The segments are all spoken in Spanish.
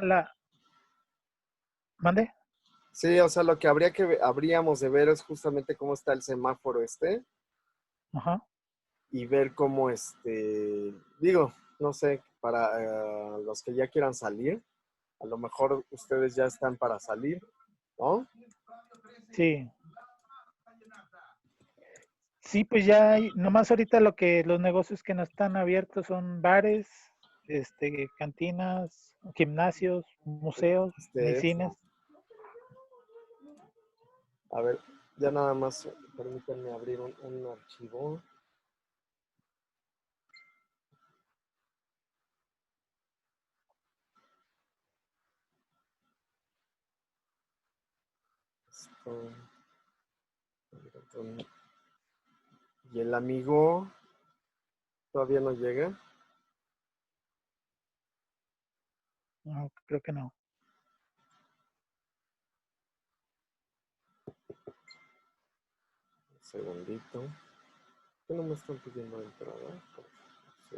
la... ¿Mande? Sí, o sea, lo que habríamos de ver es justamente cómo está el semáforo Ajá. y ver cómo digo, no sé, para los que ya quieran salir, a lo mejor ustedes ya están para salir, ¿no? Sí. Sí, pues ya hay, nomás ahorita los negocios que no están abiertos son bares, cantinas, gimnasios, museos, ni cines. A ver, ya nada más, permítanme abrir un archivo. Esto, y el amigo todavía no llega. No, creo que no. Un segundito. ¿Qué no me están pidiendo de entrada? Sí.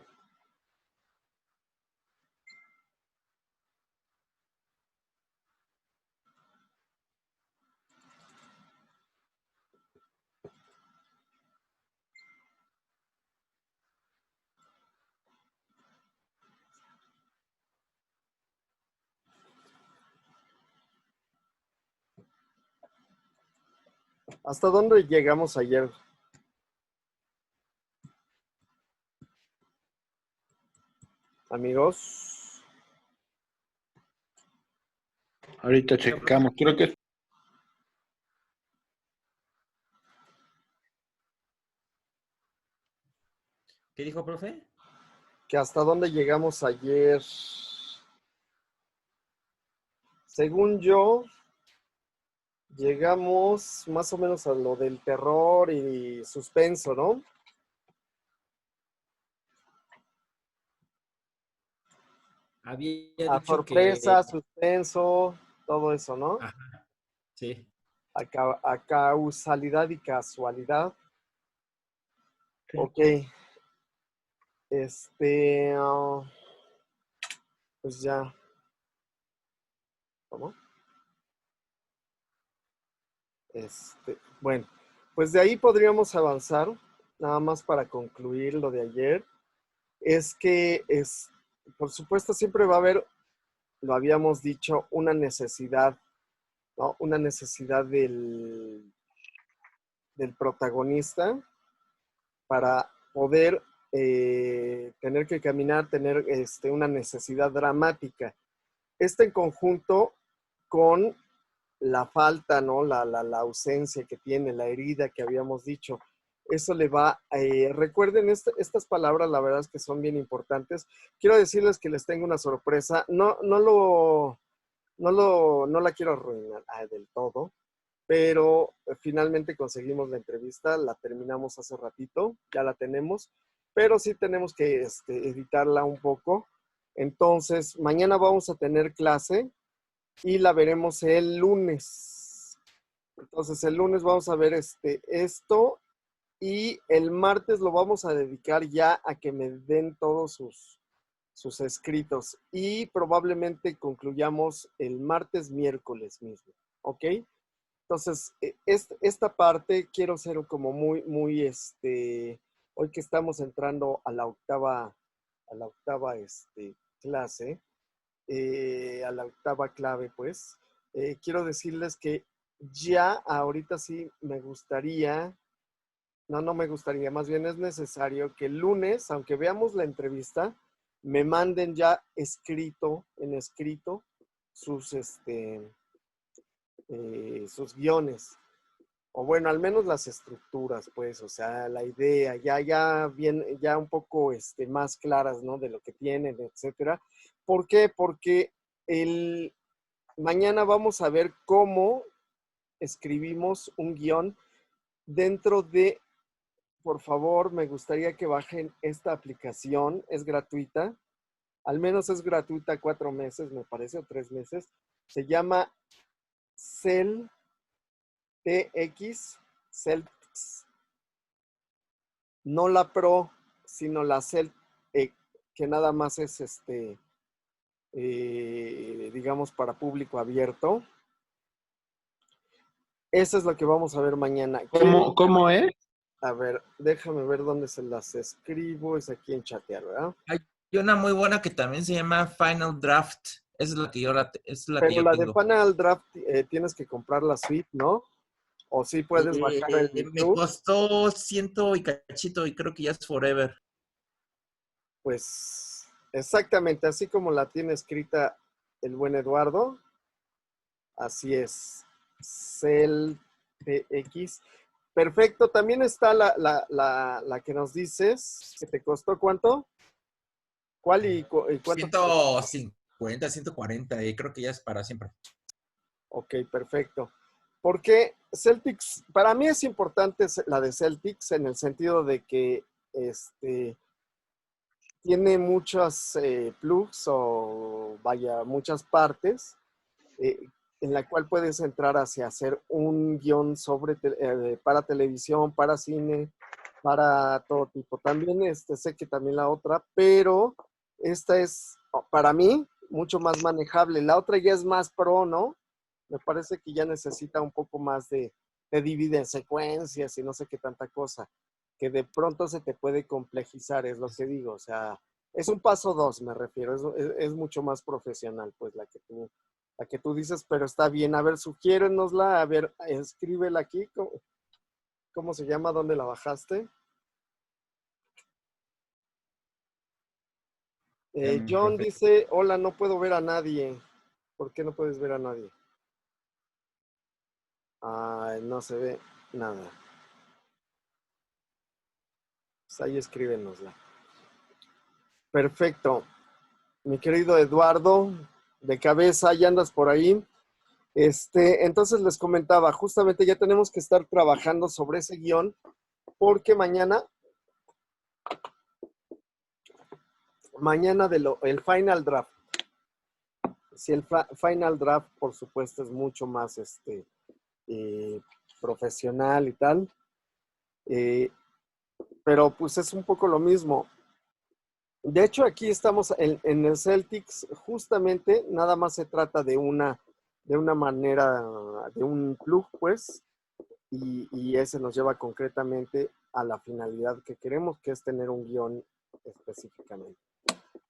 ¿Hasta dónde llegamos ayer? Amigos. Ahorita checamos. Creo que ¿Qué dijo, profe? Que hasta dónde llegamos ayer. Según yo, llegamos más o menos a lo del terror y suspenso, ¿no? Había A dicho que... sorpresa, suspenso, todo eso, ¿no? Ajá, sí. A causalidad y casualidad. Sí. Ok. Pues ya. ¿Cómo? Bueno, pues de ahí podríamos avanzar, nada más para concluir lo de ayer. Es que por supuesto, siempre va a haber, lo habíamos dicho, una necesidad, ¿no? Una necesidad del protagonista para poder tener que caminar, tener una necesidad dramática. En conjunto con la falta, ¿no? La ausencia que tiene, la herida que habíamos dicho. Eso le va, recuerden estas palabras, la verdad es que son bien importantes. Quiero decirles que les tengo una sorpresa. No la quiero arruinar del todo, pero finalmente conseguimos la entrevista, la terminamos hace ratito, ya la tenemos, pero sí tenemos que editarla un poco. Entonces, mañana vamos a tener clase y la veremos el lunes. Entonces, el lunes vamos a ver esto y el martes lo vamos a dedicar ya a que me den todos sus escritos y probablemente concluyamos el martes, miércoles mismo, ¿ok? Entonces, esta parte quiero ser como muy, hoy que estamos entrando a la octava clase, a la octava clave, pues, quiero decirles que ya ahorita sí me gustaría, no me gustaría, más bien es necesario que el lunes, aunque veamos la entrevista, me manden ya en escrito, sus, sus guiones, o bueno, al menos las estructuras, pues, o sea, la idea, ya bien, ya un poco más claras, ¿no? De lo que tienen, etcétera. ¿Por qué? Porque mañana vamos a ver cómo escribimos un guión dentro de, por favor, me gustaría que bajen esta aplicación, es gratuita, al menos es gratuita 4 meses, me parece, o 3 meses. Se llama Cel TX, Celtics. No la Pro, sino la Cel, que nada más es digamos, para público abierto. Eso es lo que vamos a ver mañana. ¿Cómo es? A ver, déjame ver dónde se las escribo. Es aquí en chatear, ¿verdad? Hay una muy buena que también se llama Final Draft. Esa es la que Pero yo la de tengo. Final Draft tienes que comprar la suite, ¿no? O sí puedes bajar en Me YouTube. costó 100 y cachito y creo que ya es Forever. Pues exactamente, así como la tiene escrita el buen Eduardo, así es. CELTX. Perfecto, también está la que nos dices, que te costó ¿cuánto? ¿Cuál y cuánto te costó? 150, 140 y creo que ya es para siempre. Ok, perfecto. Porque Celtics, para mí es importante la de Celtics en el sentido de que tiene muchos plugs o vaya, muchas partes eh, en la cual puedes entrar hacia hacer un guión para televisión, para cine, para todo tipo. También sé que también la otra, pero esta es para mí mucho más manejable. La otra ya es más pro, ¿no? Me parece que ya necesita un poco más de dividir en secuencias y no sé qué tanta cosa, que de pronto se te puede complejizar, es lo que digo. O sea, es un paso dos, me refiero, es mucho más profesional, pues la que tú dices, pero está bien. A ver, sugiérenosla, a ver, escríbela aquí. ¿Cómo se llama? ¿Dónde la bajaste? John Profe. dice, hola, no puedo ver a nadie. ¿Por qué no puedes ver a nadie? Ay, no se ve nada. Pues ahí escríbenosla. Perfecto. Mi querido Eduardo, de cabeza, ya andas por ahí. Entonces les comentaba, justamente ya tenemos que estar trabajando sobre ese guión, porque mañana el final draft. Si el final draft, por supuesto, es mucho más eh, profesional y tal, eh, pero pues es un poco lo mismo. De hecho, aquí estamos en el Celtics, justamente nada más se trata de una manera, de un plug, pues, y ese nos lleva concretamente a la finalidad que queremos, que es tener un guión específicamente.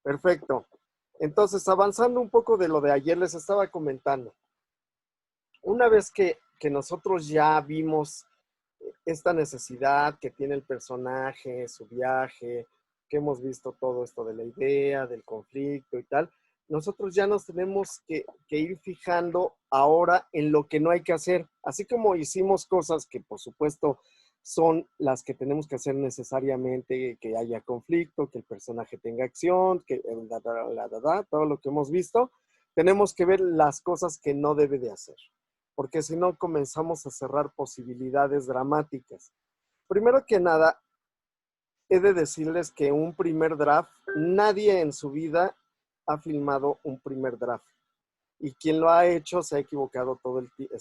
Perfecto. Entonces, avanzando un poco de lo de ayer, les estaba comentando. Una vez que nosotros ya vimos esta necesidad que tiene el personaje, su viaje, que hemos visto todo esto de la idea, del conflicto y tal, nosotros ya nos tenemos que ir fijando ahora en lo que no hay que hacer. Así como hicimos cosas que por supuesto son las que tenemos que hacer necesariamente, que haya conflicto, que el personaje tenga acción, que todo lo que hemos visto, tenemos que ver las cosas que no debe de hacer, porque si no comenzamos a cerrar posibilidades dramáticas. Primero que nada, he de decirles que un primer draft, nadie en su vida ha filmado un primer draft. Y quien lo ha hecho se ha equivocado todo el tiempo,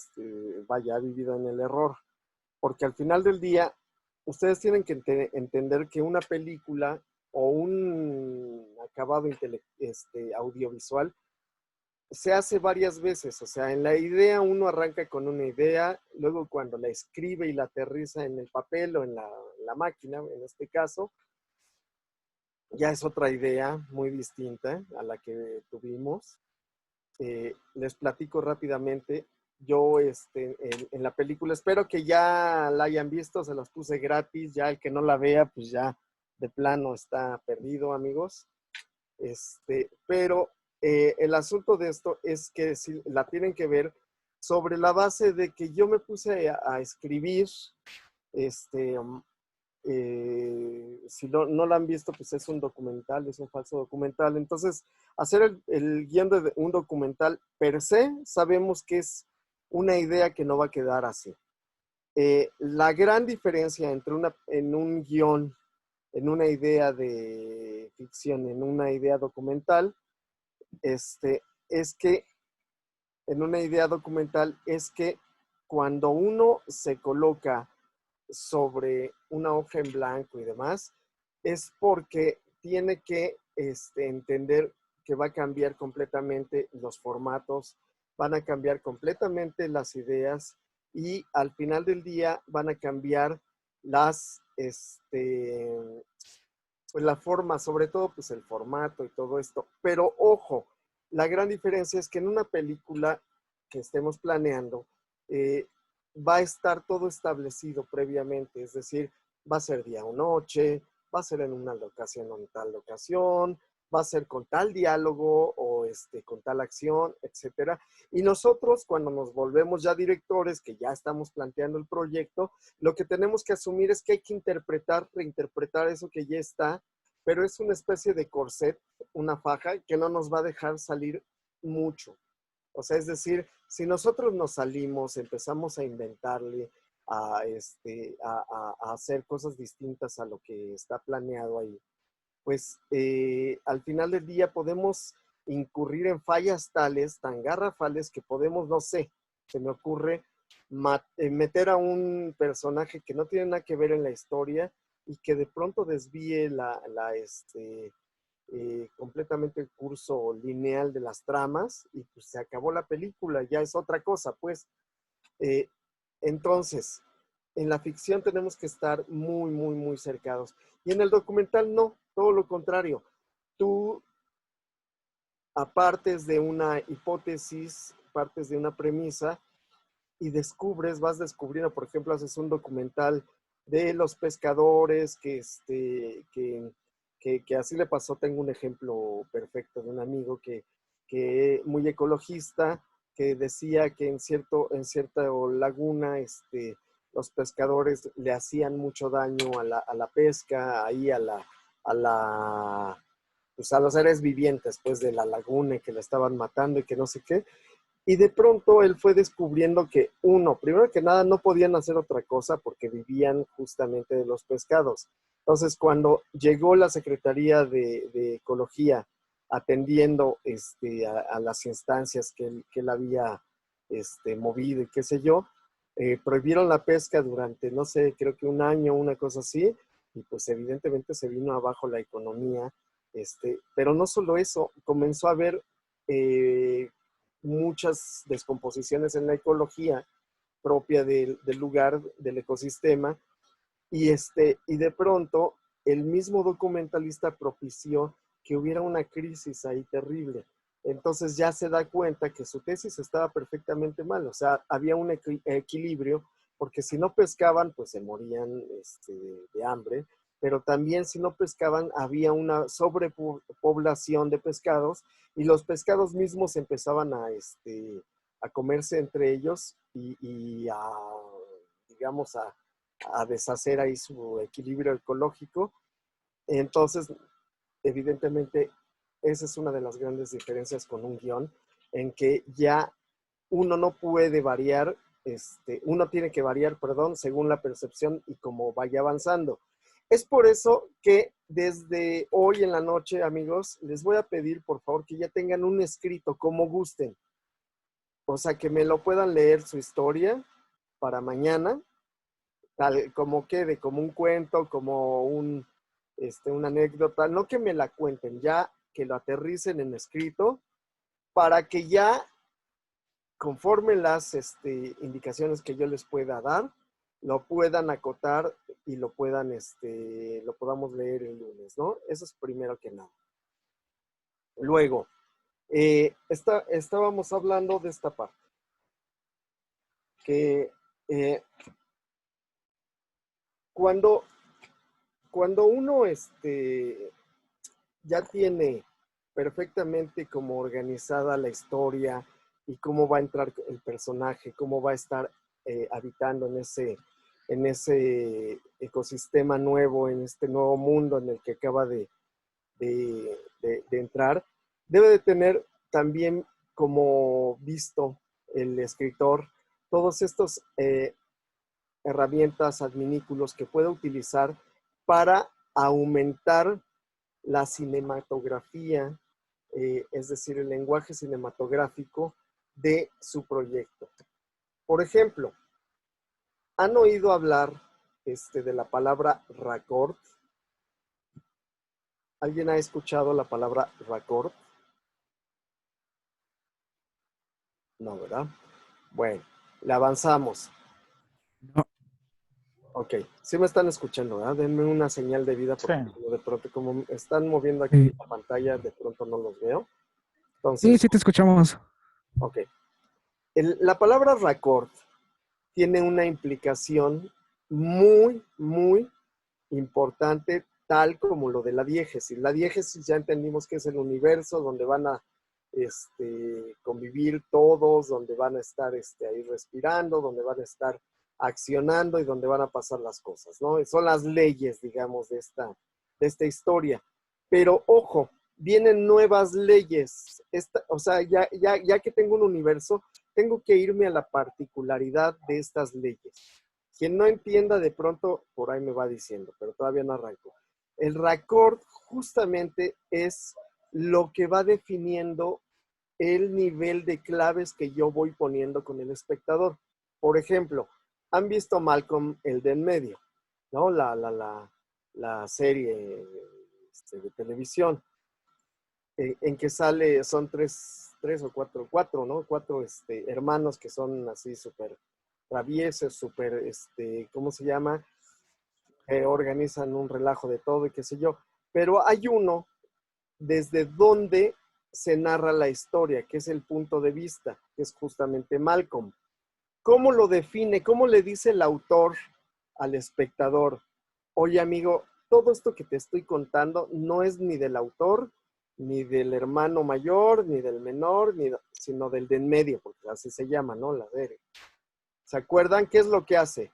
ha vivido en el error. Porque al final del día, ustedes tienen que entender que una película o un acabado audiovisual se hace varias veces. O sea, en la idea uno arranca con una idea, luego cuando la escribe y la aterriza en el papel o en la máquina, en este caso, ya es otra idea muy distinta a la que tuvimos. Les platico rápidamente. Yo en la película, espero que ya la hayan visto, se las puse gratis, ya el que no la vea, pues ya de plano está perdido, amigos. Pero el asunto de esto es que si la tienen que ver sobre la base de que yo me puse a escribir, si no la han visto, pues es un documental, es un falso documental. Entonces, hacer el guión de un documental per se, sabemos que es una idea que no va a quedar así. La gran diferencia entre en un guión, en una idea de ficción, en una idea documental, es que en una idea documental es que cuando uno se coloca sobre una hoja en blanco y demás, es porque tiene que entender que va a cambiar completamente los formatos, van a cambiar completamente las ideas y al final del día van a cambiar pues la forma, sobre todo pues el formato y todo esto. Pero ojo, la gran diferencia es que en una película que estemos planeando, va a estar todo establecido previamente, es decir, va a ser día o noche, va a ser en una locación o en tal locación, va a ser con tal diálogo o con tal acción, etcétera. Y nosotros, cuando nos volvemos ya directores, que ya estamos planteando el proyecto, lo que tenemos que asumir es que hay que interpretar, reinterpretar eso que ya está, pero es una especie de corset, una faja, que no nos va a dejar salir mucho. O sea, es decir, si nosotros nos salimos, empezamos a inventarle, a hacer cosas distintas a lo que está planeado ahí, pues al final del día podemos incurrir en fallas tales, tan garrafales, que podemos, no sé, se me ocurre meter a un personaje que no tiene nada que ver en la historia y que de pronto desvíe completamente el curso lineal de las tramas y pues se acabó la película, ya es otra cosa, pues. Eh, entonces, en la ficción tenemos que estar muy, muy, muy cercados. Y en el documental no, todo lo contrario. Tú apartes de una hipótesis, partes de una premisa y vas descubriendo, por ejemplo, haces un documental de los pescadores que así le pasó. Tengo un ejemplo perfecto de un amigo que muy ecologista, que decía que en cierta laguna, los pescadores le hacían mucho daño a la pesca, ahí pues a los seres vivientes, pues de la laguna, y que la estaban matando y que no sé qué. Y de pronto él fue descubriendo que, primero que nada, no podían hacer otra cosa porque vivían justamente de los pescados. Entonces, cuando llegó la Secretaría de Ecología atendiendo a las instancias que él había movido y qué sé yo, prohibieron la pesca durante, no sé, creo que un año, una cosa así, y pues evidentemente se vino abajo la economía. Pero no solo eso, comenzó a haber muchas descomposiciones en la ecología propia del lugar, del ecosistema, y de pronto el mismo documentalista propició que hubiera una crisis ahí terrible. Entonces ya se da cuenta que su tesis estaba perfectamente mal, o sea, había un equilibrio, porque si no pescaban, pues se morían de hambre, pero también si no pescaban, había una sobrepoblación de pescados y los pescados mismos empezaban a comerse entre ellos y digamos, a deshacer ahí su equilibrio ecológico. Entonces, evidentemente, esa es una de las grandes diferencias con un guión, en que ya uno no puede variar, uno tiene que variar, perdón, según la percepción y cómo vaya avanzando. Es por eso que desde hoy en la noche, amigos, les voy a pedir, por favor, que ya tengan un escrito como gusten. O sea, que me lo puedan leer su historia para mañana, tal como quede, como un cuento, como una anécdota, no que me la cuenten, ya que lo aterricen en escrito, para que ya, conforme las indicaciones que yo les pueda dar, lo puedan acotar y lo podamos leer el lunes, ¿no? Eso es primero que nada. Luego, estábamos hablando de esta parte, que cuando uno ya tiene perfectamente como organizada la historia y cómo va a entrar el personaje, cómo va a estar habitando en ese ecosistema nuevo, en este nuevo mundo en el que acaba de entrar, debe de tener también como visto el escritor todos estos herramientas, adminículos que pueda utilizar para aumentar la cinematografía, es decir, el lenguaje cinematográfico de su proyecto. Por ejemplo, ¿han oído hablar de la palabra raccord? ¿Alguien ha escuchado la palabra raccord? No, ¿verdad? Bueno, le avanzamos. No. Ok, sí me están escuchando, ¿verdad? Denme una señal de vida porque Sí. de pronto como están moviendo aquí Sí. la pantalla, de pronto no los veo. Sí, Entonces, sí te escuchamos. ok. La palabra raccord tiene una implicación muy, muy importante, tal como lo de la diégesis. La diégesis ya entendimos que es el universo donde van a convivir todos, donde van a estar ahí respirando, donde van a estar accionando y donde van a pasar las cosas, ¿no? Son las leyes, digamos, de esta historia. Pero ojo, vienen nuevas leyes. O sea, ya que tengo un universo, tengo que irme a la particularidad de estas leyes. Quien no entienda, de pronto, por ahí me va diciendo, pero todavía no arranco. El raccord justamente es lo que va definiendo el nivel de claves que yo voy poniendo con el espectador. Por ejemplo, han visto Malcolm el de en medio, ¿no? La serie de televisión, en que sale, son tres o cuatro, ¿no? Cuatro hermanos que son así súper traviesos, súper, ¿cómo se llama? Organizan un relajo de todo y qué sé yo. Pero hay uno desde donde se narra la historia, que es el punto de vista, que es justamente Malcolm. ¿Cómo lo define? ¿Cómo le dice el autor al espectador? Oye, amigo, todo esto que te estoy contando no es ni del autor, ni del hermano mayor, ni del menor, sino del de en medio, porque así se llama, ¿no? La serie. ¿Se acuerdan qué es lo que hace?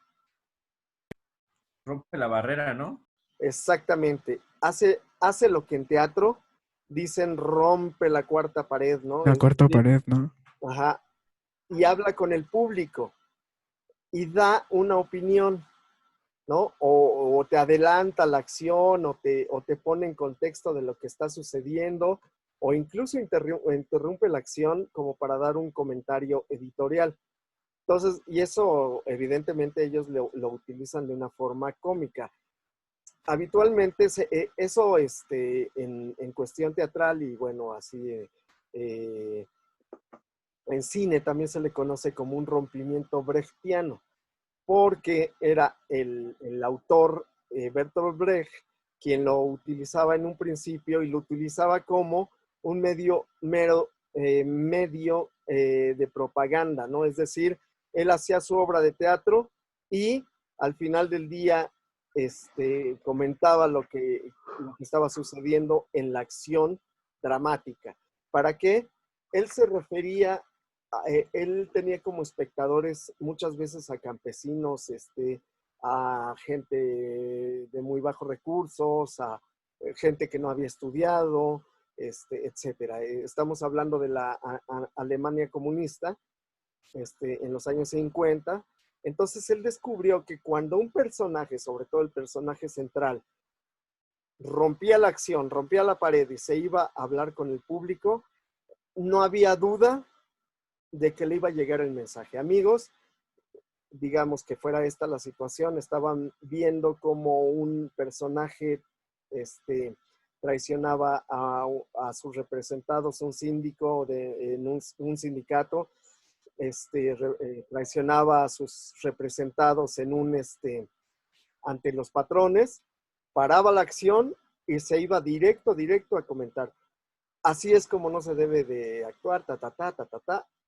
Rompe la barrera, ¿no? Exactamente. Hace lo que en teatro dicen rompe la cuarta pared, ¿no? La Es cuarta decir, pared, ¿no? ajá, y habla con el público y da una opinión, ¿no? O te adelanta la acción o te pone en contexto de lo que está sucediendo o incluso interrumpe la acción como para dar un comentario editorial. Entonces, y eso evidentemente ellos lo utilizan de una forma cómica. Habitualmente eso en cuestión teatral y bueno, así en cine también se le conoce como un rompimiento brechtiano, porque era el autor Bertolt Brecht quien lo utilizaba en un principio y lo utilizaba como un medio de propaganda, ¿no? Es decir, él hacía su obra de teatro y al final del día comentaba lo que estaba sucediendo en la acción dramática. ¿Para qué? Él se refería él tenía como espectadores muchas veces a campesinos, a gente de muy bajos recursos, a gente que no había estudiado, etcétera. Estamos hablando de la Alemania comunista, en los años 50. Entonces él descubrió que cuando un personaje, sobre todo el personaje central, rompía la acción, rompía la pared y se iba a hablar con el público, no había duda de que le iba a llegar el mensaje. Amigos, digamos que fuera esta la situación, estaban viendo como un personaje traicionaba sus representados, un síndico en un sindicato, traicionaba a sus representados en ante los patrones, paraba la acción y se iba directo a comentar. Así es como no se debe de actuar,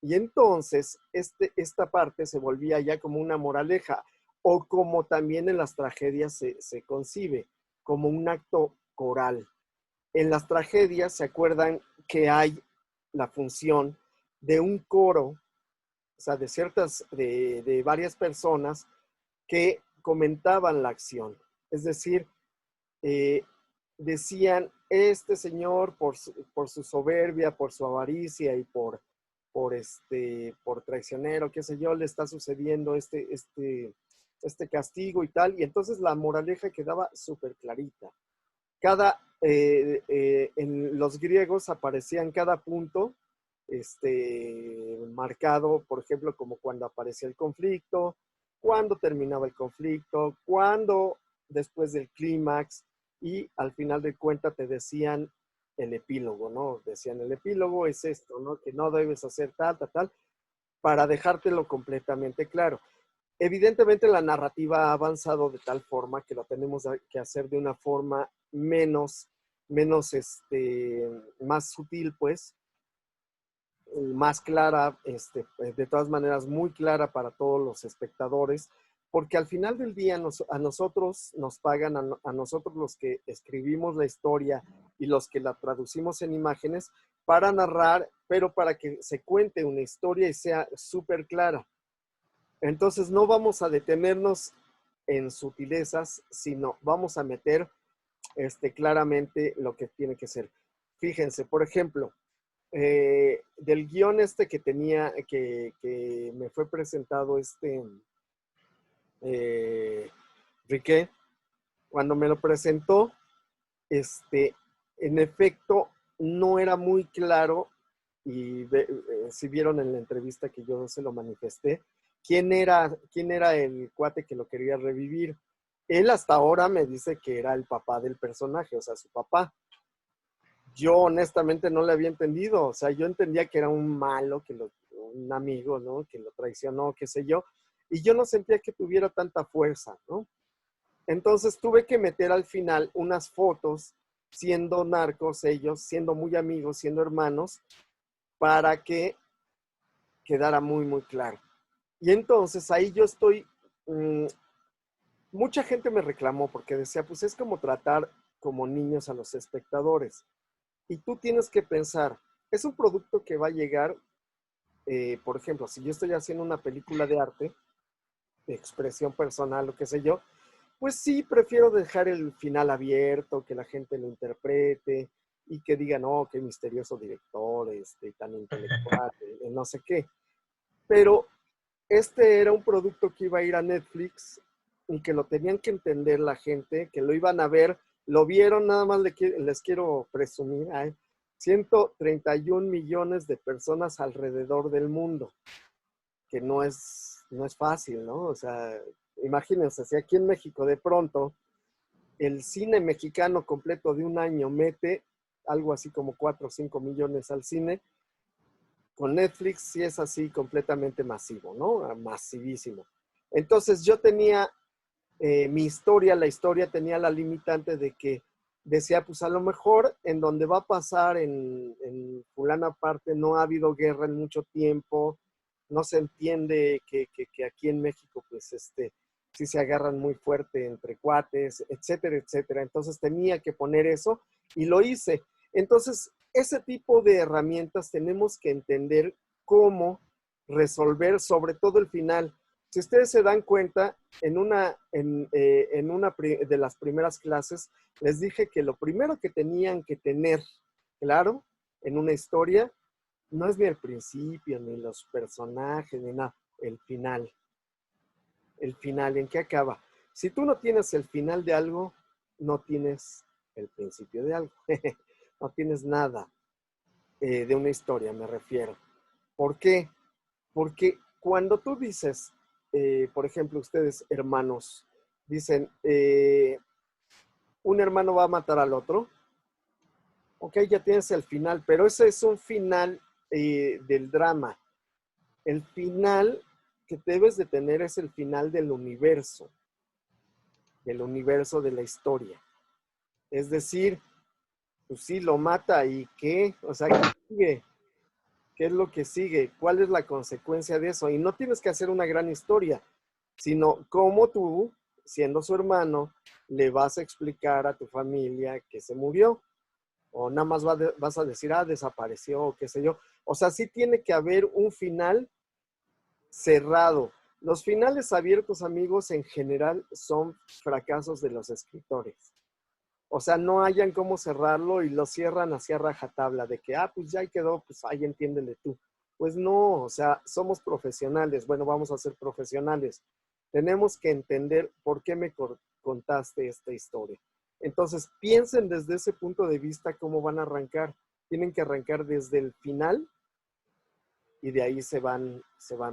Y entonces esta parte se volvía ya como una moraleja, o como también en las tragedias se concibe, como un acto coral. En las tragedias se acuerdan que hay la función de un coro, o sea, de varias personas que comentaban la acción. Es decir, decían, este señor por su soberbia, por su avaricia y por traicionero, qué sé yo, le está sucediendo este castigo y tal. Y entonces la moraleja quedaba súper clarita. En los griegos aparecían cada punto marcado, por ejemplo, como cuando aparecía el conflicto, cuando terminaba el conflicto, cuando después del clímax, y al final de cuentas te decían el epílogo, ¿no? Decían el epílogo es esto, ¿no? Que no debes hacer tal. para dejártelo completamente claro. Evidentemente la narrativa ha avanzado de tal forma que lo tenemos que hacer de una forma más sutil, pues, más clara, de todas maneras muy clara para todos los espectadores, porque al final del día a nosotros nos pagan, a nosotros los que escribimos la historia y los que la traducimos en imágenes, para narrar, pero para que se cuente una historia y sea súper clara. Entonces no vamos a detenernos en sutilezas, sino vamos a meter claramente lo que tiene que ser. Fíjense, por ejemplo, del guión que tenía, que me fue presentado Riquet, cuando me lo presentó, en efecto, no era muy claro, y si vieron en la entrevista que yo se lo manifesté, quién era el cuate que lo quería revivir. Él hasta ahora me dice que era el papá del personaje, o sea, su papá. Yo honestamente no le había entendido, o sea, yo entendía que era un malo, un amigo, ¿no? Que lo traicionó, qué sé yo, y yo no sentía que tuviera tanta fuerza, ¿no? Entonces tuve que meter al final unas fotos, siendo narcos ellos, siendo muy amigos, siendo hermanos, para que quedara muy, muy claro. Y entonces ahí yo estoy, mucha gente me reclamó porque decía, pues es como tratar como niños a los espectadores. Y tú tienes que pensar, es un producto que va a llegar, por ejemplo, si yo estoy haciendo una película de arte, de expresión personal, o qué sé yo, pues sí, prefiero dejar el final abierto, que la gente lo interprete y que digan, oh, qué misterioso director, tan intelectual, no sé qué. Pero era un producto que iba a ir a Netflix y que lo tenían que entender la gente, que lo iban a ver, lo vieron, nada más les quiero presumir, 131 millones de personas alrededor del mundo, que no es fácil, ¿no? O sea, imagínense, si aquí en México de pronto el cine mexicano completo de un año mete algo así como 4 o 5 millones al cine, con Netflix sí es así completamente masivo, ¿no? Masivísimo. Entonces yo tenía mi historia, la historia tenía la limitante de que decía, pues a lo mejor en donde va a pasar en fulana parte no ha habido guerra en mucho tiempo, no se entiende que aquí en México pues sí se agarran muy fuerte entre cuates, etcétera, etcétera. Entonces tenía que poner eso y lo hice. Entonces, ese tipo de herramientas tenemos que entender cómo resolver, sobre todo el final. Si ustedes se dan cuenta, en una de las primeras clases, les dije que lo primero que tenían que tener claro en una historia no es ni el principio, ni los personajes, ni nada, el final. El final, ¿en qué acaba? Si tú no tienes el final de algo, no tienes el principio de algo. No tienes nada de una historia, me refiero. ¿Por qué? Porque cuando tú dices, por ejemplo, ustedes hermanos, dicen, un hermano va a matar al otro, ok, ya tienes el final, pero ese es un final del drama. El final que debes de tener es el final del universo de la historia. Es decir, pues sí, lo mata y ¿qué? O sea, ¿qué sigue? ¿Qué es lo que sigue? ¿Cuál es la consecuencia de eso? Y no tienes que hacer una gran historia, sino cómo tú, siendo su hermano, le vas a explicar a tu familia que se murió. O nada más vas a decir, desapareció, o qué sé yo. O sea, sí tiene que haber un final cerrado. Los finales abiertos, amigos, en general son fracasos de los escritores. O sea, no hayan cómo cerrarlo y lo cierran hacia rajatabla de que, pues ya quedó, pues ahí entiéndele tú. Pues no, o sea, somos profesionales. Bueno, vamos a ser profesionales. Tenemos que entender por qué me contaste esta historia. Entonces, piensen desde ese punto de vista cómo van a arrancar. Tienen que arrancar desde el final y de ahí se van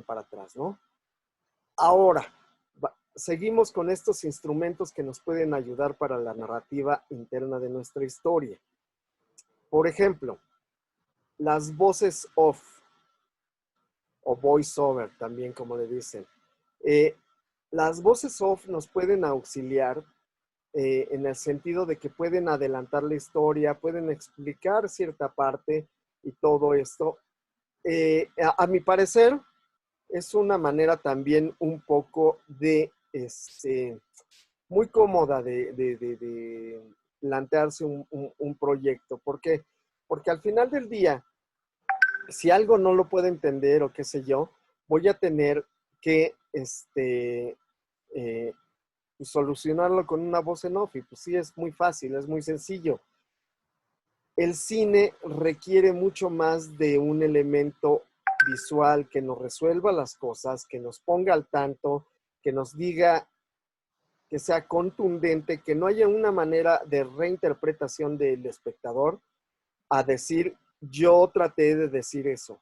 para atrás, ¿no? Ahora, seguimos con estos instrumentos que nos pueden ayudar para la narrativa interna de nuestra historia. Por ejemplo, las voces off. o voice over también, como le dicen. Las voces off nos pueden auxiliar en el sentido de que pueden adelantar la historia, pueden explicar cierta parte y todo esto. A mi parecer, es una manera también un poco de, muy cómoda de plantearse un proyecto. ¿Por qué? Porque al final del día, si algo no lo puedo entender o qué sé yo, voy a tener que solucionarlo con una voz en off. Y pues sí, es muy fácil, es muy sencillo. El cine requiere mucho más de un elemento visual que nos resuelva las cosas, que nos ponga al tanto, que nos diga, que sea contundente, que no haya una manera de reinterpretación del espectador a decir, yo traté de decir eso,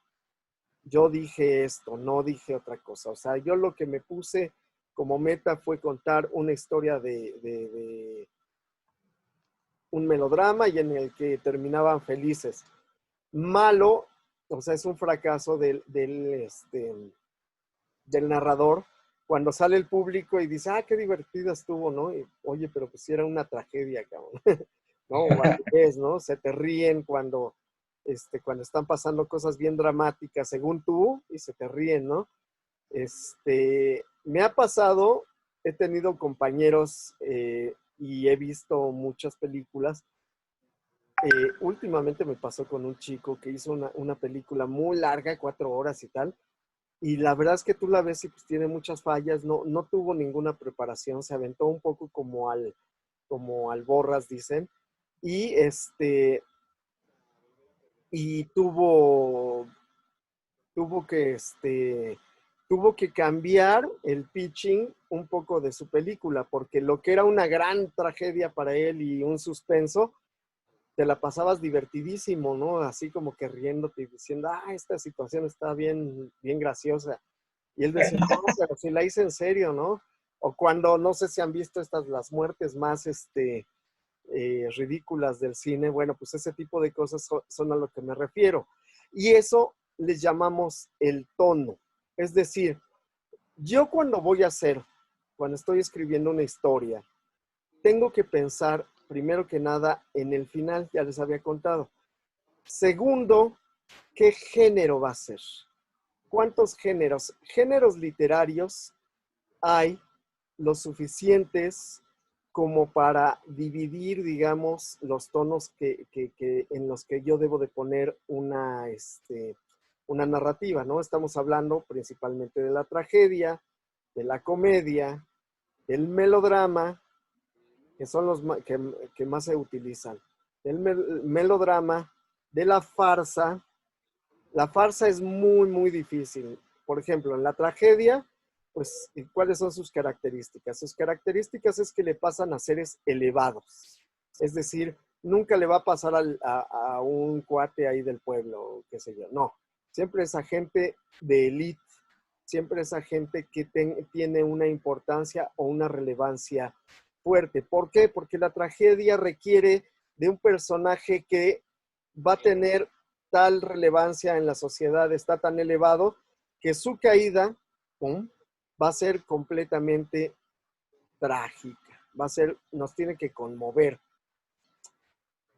yo dije esto, no dije otra cosa. O sea, yo lo que me puse como meta fue contar una historia de un melodrama y en el que terminaban felices. Malo, o sea, es un fracaso del narrador cuando sale el público y dice, qué divertida estuvo, ¿no? Y, oye, pero pues sí era una tragedia, cabrón. ¿No? O al revés, ¿no? Se te ríen cuando están pasando cosas bien dramáticas, según tú, y se te ríen, ¿no? Me ha pasado, he tenido compañeros y he visto muchas películas. Últimamente me pasó con un chico que hizo una película muy larga, 4 horas y tal, y la verdad es que tú la ves y pues tiene muchas fallas, no tuvo ninguna preparación, se aventó un poco como al borras, dicen, y y tuvo que cambiar el pitching un poco de su película, porque lo que era una gran tragedia para él y un suspenso, te la pasabas divertidísimo, ¿no? Así como que riéndote y diciendo, esta situación está bien, bien graciosa. Y él decía, no, pero si la hice en serio, ¿no? O cuando, no sé si han visto las muertes más ridículas del cine, bueno, pues ese tipo de cosas son a lo que me refiero. Y eso les llamamos el tono. Es decir, yo cuando estoy escribiendo una historia, tengo que pensar primero que nada en el final, ya les había contado. Segundo, ¿qué género va a ser? ¿Cuántos géneros? Géneros literarios hay los suficientes como para dividir, digamos, los tonos en los que yo debo de poner una narrativa, ¿no? Estamos hablando principalmente de la tragedia, de la comedia, del melodrama, que son los que más se utilizan. Del melodrama, de la farsa. La farsa es muy, muy difícil. Por ejemplo, en la tragedia, pues, ¿cuáles son sus características? Sus características es que le pasan a seres elevados. Es decir, nunca le va a pasar a un cuate ahí del pueblo, qué sé yo. No, siempre es a gente de élite, siempre es a gente que tiene una importancia o una relevancia fuerte. ¿Por qué? Porque la tragedia requiere de un personaje que va a tener tal relevancia en la sociedad, está tan elevado, que su caída va a ser completamente trágica. Nos tiene que conmover.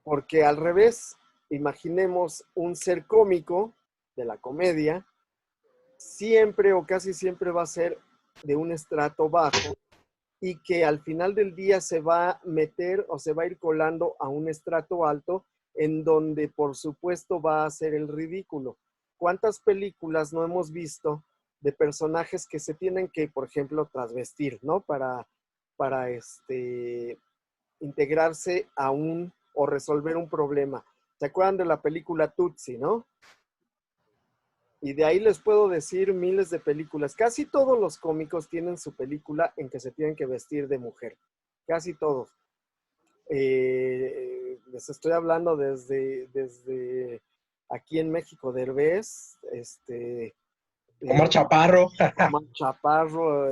Porque al revés, imaginemos un ser cómico de la comedia, siempre o casi siempre va a ser de un estrato bajo y que al final del día se va a meter o se va a ir colando a un estrato alto en donde por supuesto va a ser el ridículo. ¿Cuántas películas no hemos visto de personajes que se tienen que, por ejemplo, trasvestir, ¿no? Para integrarse o resolver un problema. ¿Se acuerdan de la película Tootsie, no? Y de ahí les puedo decir miles de películas. Casi todos los cómicos tienen su película en que se tienen que vestir de mujer. Casi todos. Les estoy hablando desde aquí en México, Derbez, Omar Chaparro. Omar Chaparro,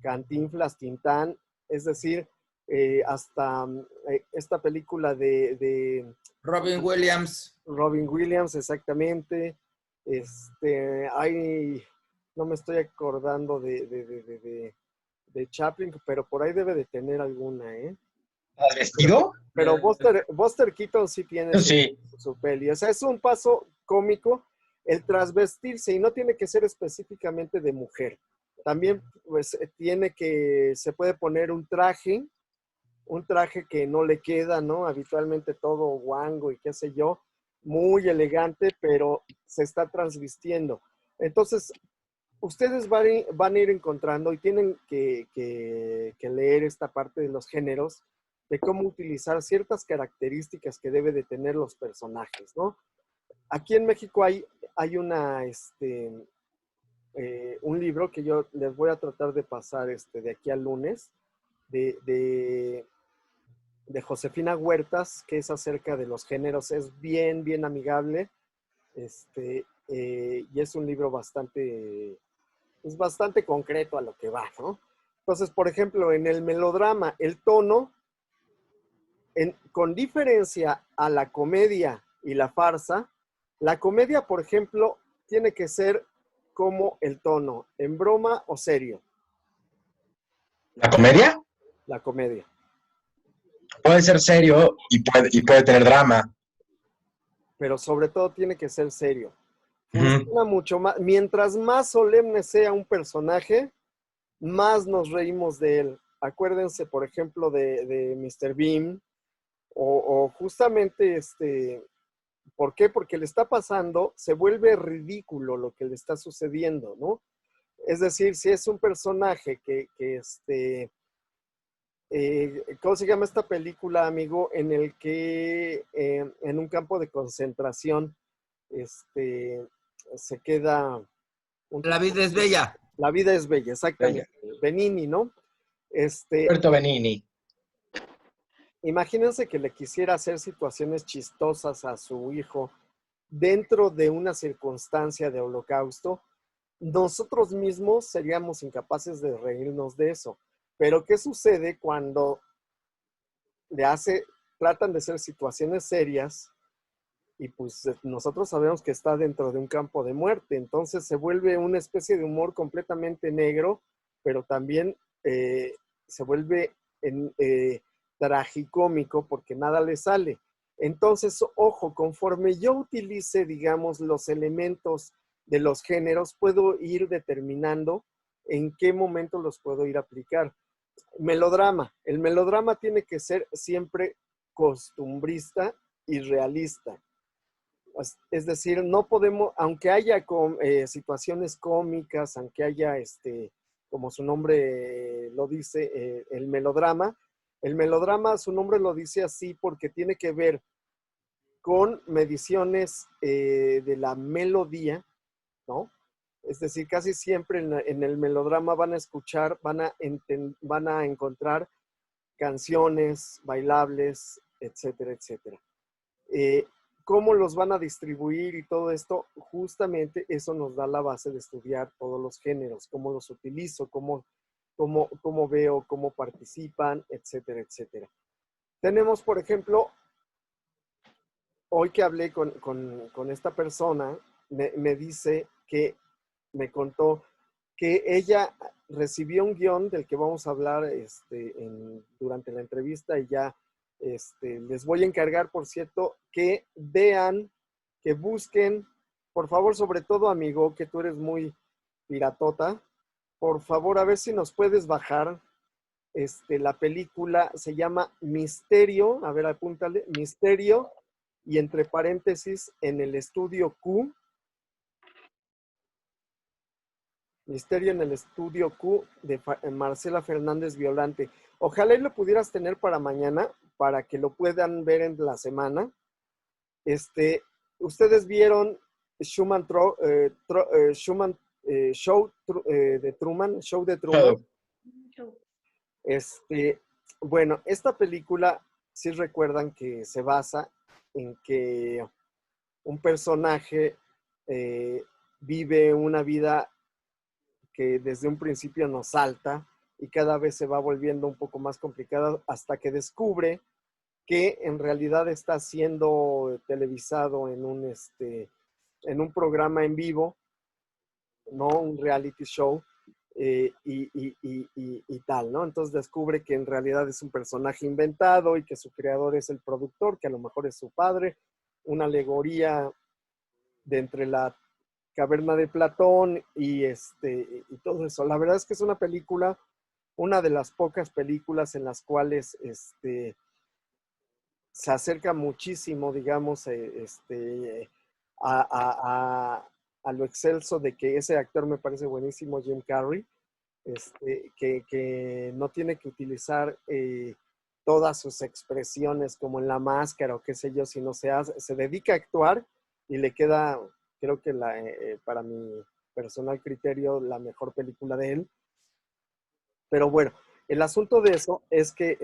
Cantinflas, Tintán, es decir, hasta esta película de Robin Williams. Robin Williams, exactamente. No me estoy acordando de Chaplin, pero por ahí debe de tener alguna, ¿eh? ¿Has vestido? Pero Buster Keaton sí tiene Sí. su peli. O sea, es un paso cómico el trasvestirse y no tiene que ser específicamente de mujer. También pues se puede poner un traje que no le queda, ¿no? Habitualmente todo guango y qué sé yo, muy elegante, pero se está transvistiendo. Entonces, ustedes van a ir encontrando y tienen que leer esta parte de los géneros, de cómo utilizar ciertas características que debe de tener los personajes, ¿no? Aquí en México hay un libro que yo les voy a tratar de pasar de aquí al lunes, de Josefina Huertas, que es acerca de los géneros. Es bien, bien amigable, y es un libro bastante concreto a lo que va, ¿no? Entonces, por ejemplo, en el melodrama, el tono, con diferencia a la comedia y la farsa, la comedia, por ejemplo, tiene que ser como el tono, en broma o serio. ¿La comedia? La comedia. Puede ser serio y puede tener drama. Pero sobre todo tiene que ser serio. Funciona mucho más. Mientras más solemne sea un personaje, más nos reímos de él. Acuérdense, por ejemplo, de Mr. Bean, o justamente, ¿por qué? Porque le está pasando, se vuelve ridículo lo que le está sucediendo, ¿no? Es decir, si es un personaje ¿cómo se llama esta película, amigo? En el que en un campo de concentración se queda... La vida es bella. La vida es bella, exactamente. Bella. Benigni, ¿no? Roberto Benigni. Imagínense que le quisiera hacer situaciones chistosas a su hijo dentro de una circunstancia de holocausto. Nosotros mismos seríamos incapaces de reírnos de eso. Pero ¿qué sucede cuando tratan de ser situaciones serias y pues nosotros sabemos que está dentro de un campo de muerte? Entonces se vuelve una especie de humor completamente negro, pero también se vuelve tragicómico porque nada le sale. Entonces, ojo, conforme yo utilice, digamos, los elementos de los géneros, puedo ir determinando en qué momento los puedo ir a aplicar. Melodrama. El melodrama tiene que ser siempre costumbrista y realista. Es decir, no podemos, aunque haya situaciones cómicas, aunque haya, como su nombre lo dice, el melodrama, su nombre lo dice así porque tiene que ver con mediciones de la melodía, ¿no? Es decir, casi siempre en el melodrama van a escuchar, van a encontrar canciones bailables, etcétera, etcétera. ¿Cómo los van a distribuir y todo esto? Justamente eso nos da la base de estudiar todos los géneros, cómo los utilizo, cómo veo, cómo participan, etcétera, etcétera. Tenemos, por ejemplo, hoy que hablé con esta persona, me dice que me contó que ella recibió un guión del que vamos a hablar durante la entrevista y ya les voy a encargar, por cierto, que vean, que busquen, por favor, sobre todo, amigo, que tú eres muy piratota, por favor, a ver si nos puedes bajar. La película se llama Misterio, a ver, apúntale, Misterio, y entre paréntesis, en el estudio Q. Misterio en el estudio Q de Marcela Fernández Violante. Ojalá y lo pudieras tener para mañana, para que lo puedan ver en la semana. Ustedes vieron Show de Truman. Bueno, esta película, sí recuerdan que se basa en que un personaje vive una vida que desde un principio nos salta y cada vez se va volviendo un poco más complicada hasta que descubre que en realidad está siendo televisado en en un programa en vivo, ¿no? Un reality show y tal, ¿no? Entonces descubre que en realidad es un personaje inventado y que su creador es el productor, que a lo mejor es su padre, una alegoría de entre la caverna de Platón y todo eso. La verdad es que es una película, una de las pocas películas en las cuales se acerca muchísimo, digamos, a, a- a lo excelso de que ese actor me parece buenísimo, Jim Carrey, que no tiene que utilizar todas sus expresiones como en La Máscara o qué sé yo, sino se dedica a actuar y le queda, creo que para mi personal criterio, la mejor película de él. Pero bueno, el asunto de eso es que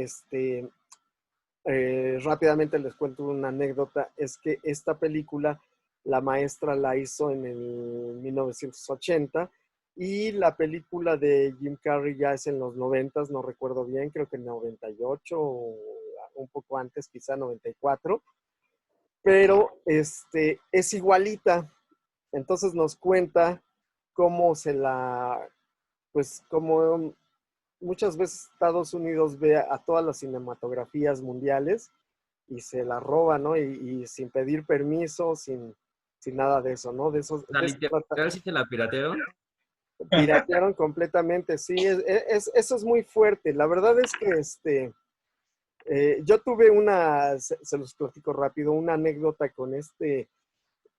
rápidamente les cuento una anécdota, es que esta película la maestra la hizo en el 1980 y la película de Jim Carrey ya es en los 90, no recuerdo bien, creo que en 98 o un poco antes, quizá 94, pero es igualita. Entonces nos cuenta cómo pues como muchas veces Estados Unidos ve a todas las cinematografías mundiales y se la roba, ¿no? Y sin pedir permiso, sin nada de eso, ¿no? La De eso trata. literal sí te la piratearon. Piratearon completamente, sí, eso es muy fuerte. La verdad es que yo tuve se los platico rápido, una anécdota con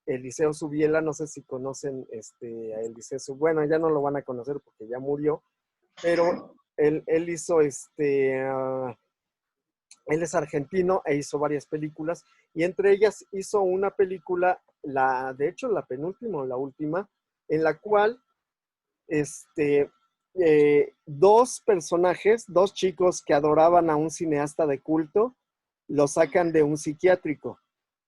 Eliseo Subiela, no sé si conocen a Eliseo bueno, ya no lo van a conocer porque ya murió, pero él hizo él es argentino e hizo varias películas y entre ellas hizo una película, de hecho la penúltima o la última, en la cual dos personajes, dos chicos que adoraban a un cineasta de culto, lo sacan de un psiquiátrico.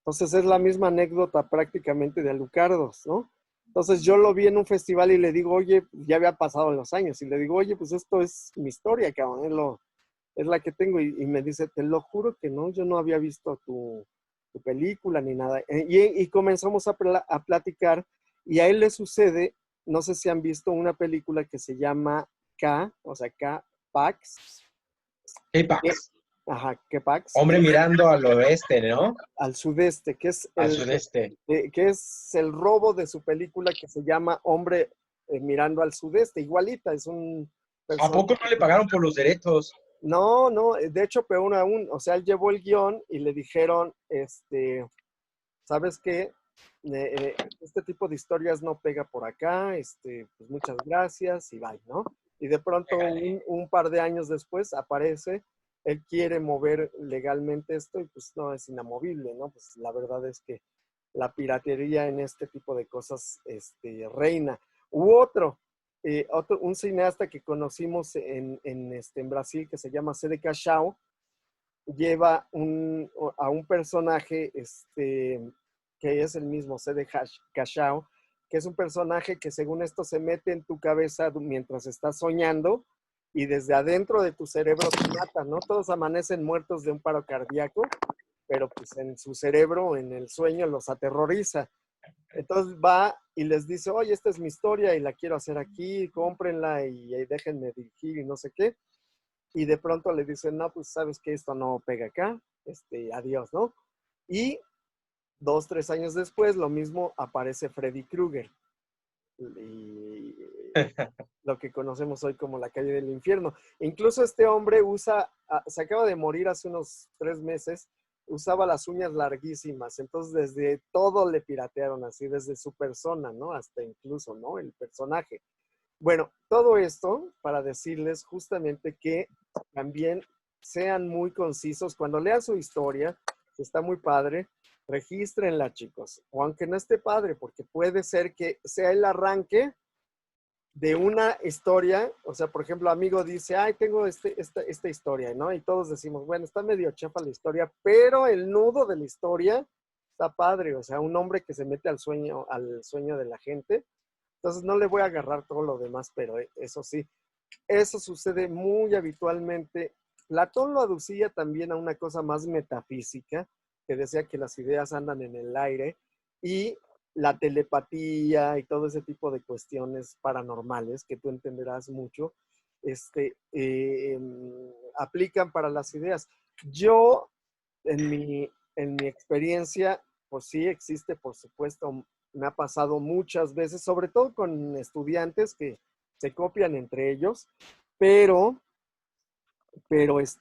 Entonces es la misma anécdota prácticamente de Alucardos, ¿no? Entonces yo lo vi en un festival y le digo, oye, ya había pasado los años, y le digo, oye, pues esto es mi historia, cabrón, es la que tengo, y me dice, te lo juro que no, yo no había visto tu película ni nada. Y comenzamos a platicar, y a él le sucede, no sé si han visto una película que se llama K, o sea, K-Pax. K-Pax. Ajá, K-Pax. Hombre mirando al oeste, ¿no? Al sudeste, Al sudeste. que es el robo de su película que se llama Hombre mirando al sudeste, igualita, es un ¿A poco no le pagaron por los derechos? No, de hecho peor aún, o sea, él llevó el guión y le dijeron, ¿sabes qué? Este tipo de historias no pega por acá, pues muchas gracias y bye, ¿no? Y de pronto un par de años después aparece, él quiere mover legalmente esto y pues no, es inamovible, ¿no? Pues la verdad es que la piratería en este tipo de cosas reina. Un cineasta que conocimos en Brasil que se llama Cede Cachao, lleva a un personaje que es el mismo Cede Cachao, que es un personaje que según esto se mete en tu cabeza mientras estás soñando y desde adentro de tu cerebro te mata, ¿no? Todos amanecen muertos de un paro cardíaco, pero pues en su cerebro, en el sueño, los aterroriza. Entonces va y les dice, oye, esta es mi historia y la quiero hacer aquí, cómprenla y déjenme dirigir y no sé qué. Y de pronto le dicen, no, pues sabes que esto no pega acá, adiós, ¿no? Y 2, 3 años después, lo mismo, aparece Freddy Krueger. Y lo que conocemos hoy como la calle del infierno. Incluso este hombre se acaba de morir hace unos 3 meses, usaba las uñas larguísimas, entonces desde todo le piratearon así, desde su persona, ¿no? Hasta incluso, ¿no? El personaje. Bueno, todo esto para decirles justamente que también sean muy concisos. Cuando lean su historia, que está muy padre, regístrenla, chicos. O aunque no esté padre, porque puede ser que sea el arranque de una historia. O sea, por ejemplo, amigo dice, ay, tengo esta historia, ¿no? Y todos decimos, bueno, está medio chafa la historia, pero el nudo de la historia está padre. O sea, un hombre que se mete al sueño de la gente. Entonces no le voy a agarrar todo lo demás, pero eso sí, eso sucede muy habitualmente. Platón lo aducía también a una cosa más metafísica, que decía que las ideas andan en el aire y la telepatía y todo ese tipo de cuestiones paranormales que tú entenderás mucho, aplican para las ideas. Yo, en mi experiencia, pues sí existe, por supuesto, me ha pasado muchas veces, sobre todo con estudiantes que se copian entre ellos, pero pues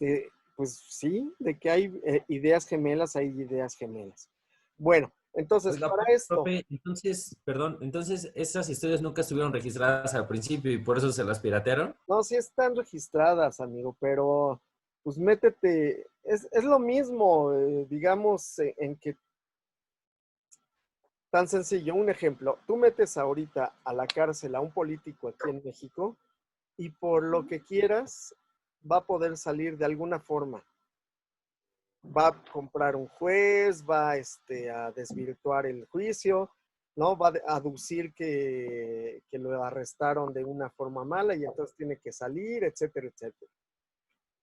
sí, de que hay ideas gemelas, hay ideas gemelas. Bueno, entonces, Oiga, para esto, profe, entonces, perdón, entonces esas historias nunca estuvieron registradas al principio y por eso se las piratearon. no, sí están registradas, amigo, pero pues métete, es lo mismo, digamos, en que tan sencillo, un ejemplo, tú metes ahorita a la cárcel a un político aquí en México y por lo que quieras va a poder salir de alguna forma. Va a comprar un juez, va a desvirtuar el juicio, ¿no? Va a aducir que lo arrestaron de una forma mala y entonces tiene que salir, etcétera, etcétera.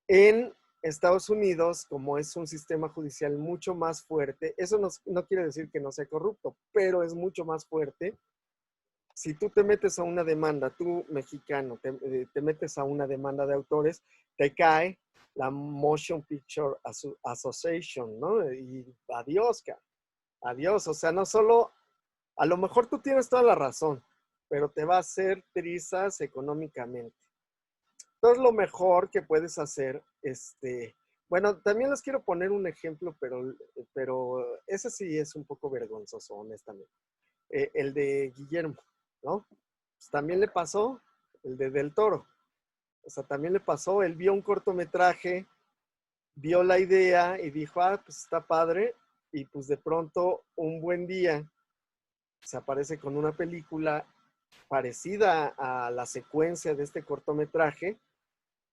En Estados Unidos, como es un sistema judicial mucho más fuerte, eso no quiere decir que no sea corrupto, pero es mucho más fuerte. Si tú te metes a una demanda, tú mexicano, te metes a una demanda de autores, te cae la Motion Picture Association, ¿no? Y adiós, cara. Adiós. O sea, no solo, a lo mejor tú tienes toda la razón, pero te va a hacer trizas económicamente. Entonces, lo mejor que puedes hacer, bueno, también les quiero poner un ejemplo, pero ese sí es un poco vergonzoso, honestamente. El de Guillermo, ¿no? Pues también le pasó, el de Del Toro. O sea, también le pasó, él vio un cortometraje, vio la idea y dijo, pues está padre. Y pues de pronto, un buen día, se aparece con una película parecida a la secuencia de este cortometraje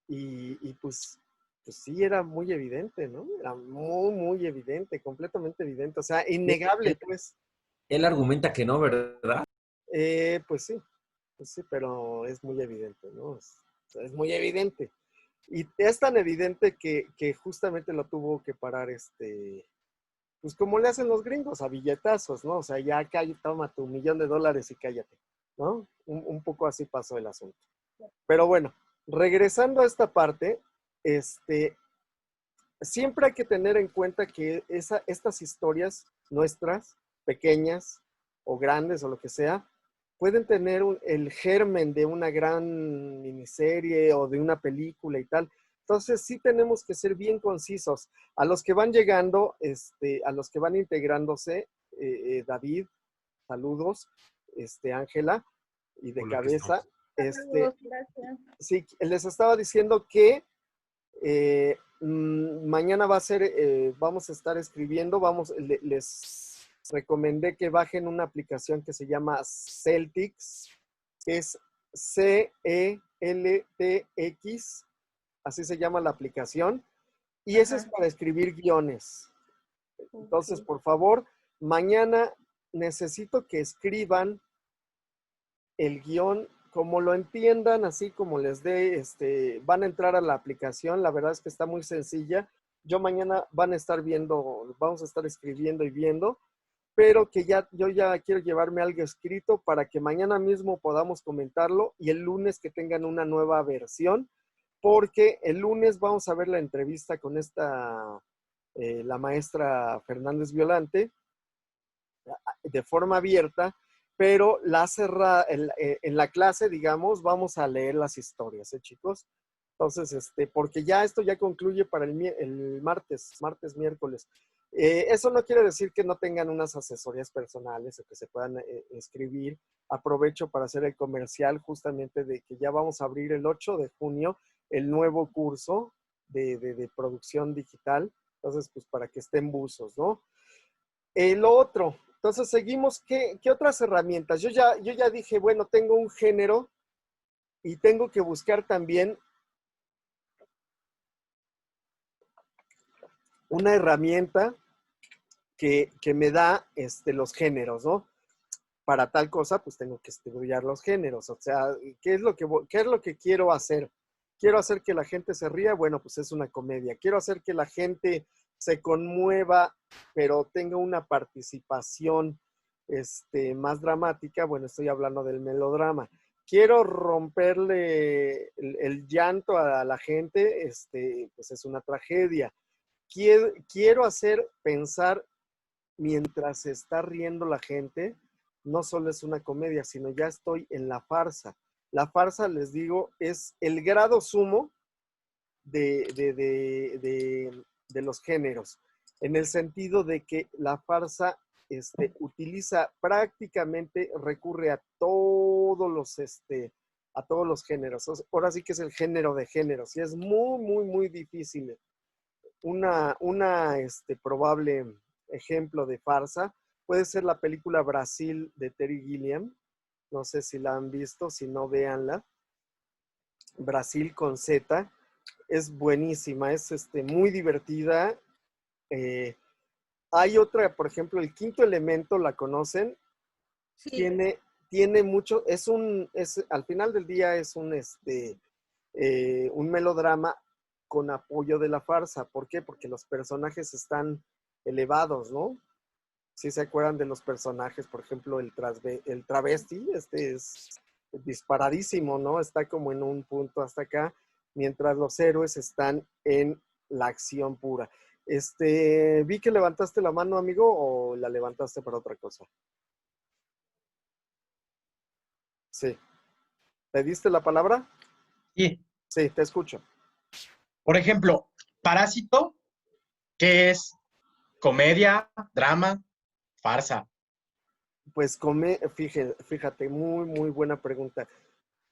y pues sí, era muy evidente, ¿no? Era muy, muy evidente, completamente evidente. O sea, innegable, pues. Él argumenta que no, ¿verdad? Pues sí, pero es muy evidente, ¿no? Es muy evidente. Y es tan evidente que justamente lo tuvo que parar pues como le hacen los gringos, a billetazos, ¿no? O sea, ya toma tu $1,000,000 y cállate, ¿no? Un poco así pasó el asunto. Pero bueno, regresando a esta parte, siempre hay que tener en cuenta que estas historias nuestras, pequeñas o grandes o lo que sea, pueden tener el germen de una gran miniserie o de una película y tal. Entonces sí tenemos que ser bien concisos. A los que van llegando, a los que van integrándose, David, saludos, Ángela, y de Hola, ¿qué cabeza, Saludos, gracias. sí, les estaba diciendo que mañana vamos a estar escribiendo, les recomendé que bajen una aplicación que se llama Celtics, que es CELTX, así se llama la aplicación, y ese es para escribir guiones. Entonces, por favor, mañana necesito que escriban el guión como lo entiendan, así como les dé, van a entrar a la aplicación, la verdad es que está muy sencilla. Yo mañana vamos a estar escribiendo y viendo, pero que yo ya quiero llevarme algo escrito para que mañana mismo podamos comentarlo y el lunes que tengan una nueva versión, porque el lunes vamos a ver la entrevista con la maestra Fernández Violante, de forma abierta, pero en la clase, digamos, vamos a leer las historias, chicos. Entonces, porque esto ya concluye para el martes, miércoles. Eso no quiere decir que no tengan unas asesorías personales o que se puedan escribir. Aprovecho para hacer el comercial justamente de que ya vamos a abrir el 8 de junio el nuevo curso de producción digital. Entonces, pues para que estén buzos, ¿no? Lo otro, entonces seguimos, ¿qué otras herramientas? Yo ya dije, bueno, tengo un género y tengo que buscar también una herramienta que me da los géneros, ¿no? Para tal cosa, pues tengo que estudiar los géneros. O sea, ¿qué es lo que quiero hacer? ¿Quiero hacer que la gente se ría? Bueno, pues es una comedia. ¿Quiero hacer que la gente se conmueva, pero tenga una participación más dramática, bueno, estoy hablando del melodrama. Quiero romperle el llanto a la gente, pues es una tragedia. Quiero hacer pensar mientras se está riendo la gente, no solo es una comedia, sino ya estoy en la farsa. La farsa, les digo, es el grado sumo de los géneros, en el sentido de que la farsa utiliza prácticamente, recurre a todos los géneros. Ahora sí que es el género de géneros y es muy, muy, muy difícil. Una probable ejemplo de farsa puede ser la película Brasil de Terry Gilliam. No sé si la han visto, si no, véanla. Brasil con Z. Es buenísima, es muy divertida. Hay otra, por ejemplo, El Quinto Elemento, ¿la conocen? Sí. Tiene mucho, al final del día es un melodrama con apoyo de la farsa. ¿Por qué? Porque los personajes están elevados, ¿no? Si se acuerdan de los personajes, por ejemplo, el travesti, es disparadísimo, ¿no? Está como en un punto hasta acá, mientras los héroes están en la acción pura. Vi que levantaste la mano, amigo, o la levantaste para otra cosa. Sí. ¿Pediste la palabra? Sí. Sí, te escucho. Por ejemplo, Parásito, ¿qué es? ¿Comedia, drama, farsa? Pues fíjate, muy, muy buena pregunta.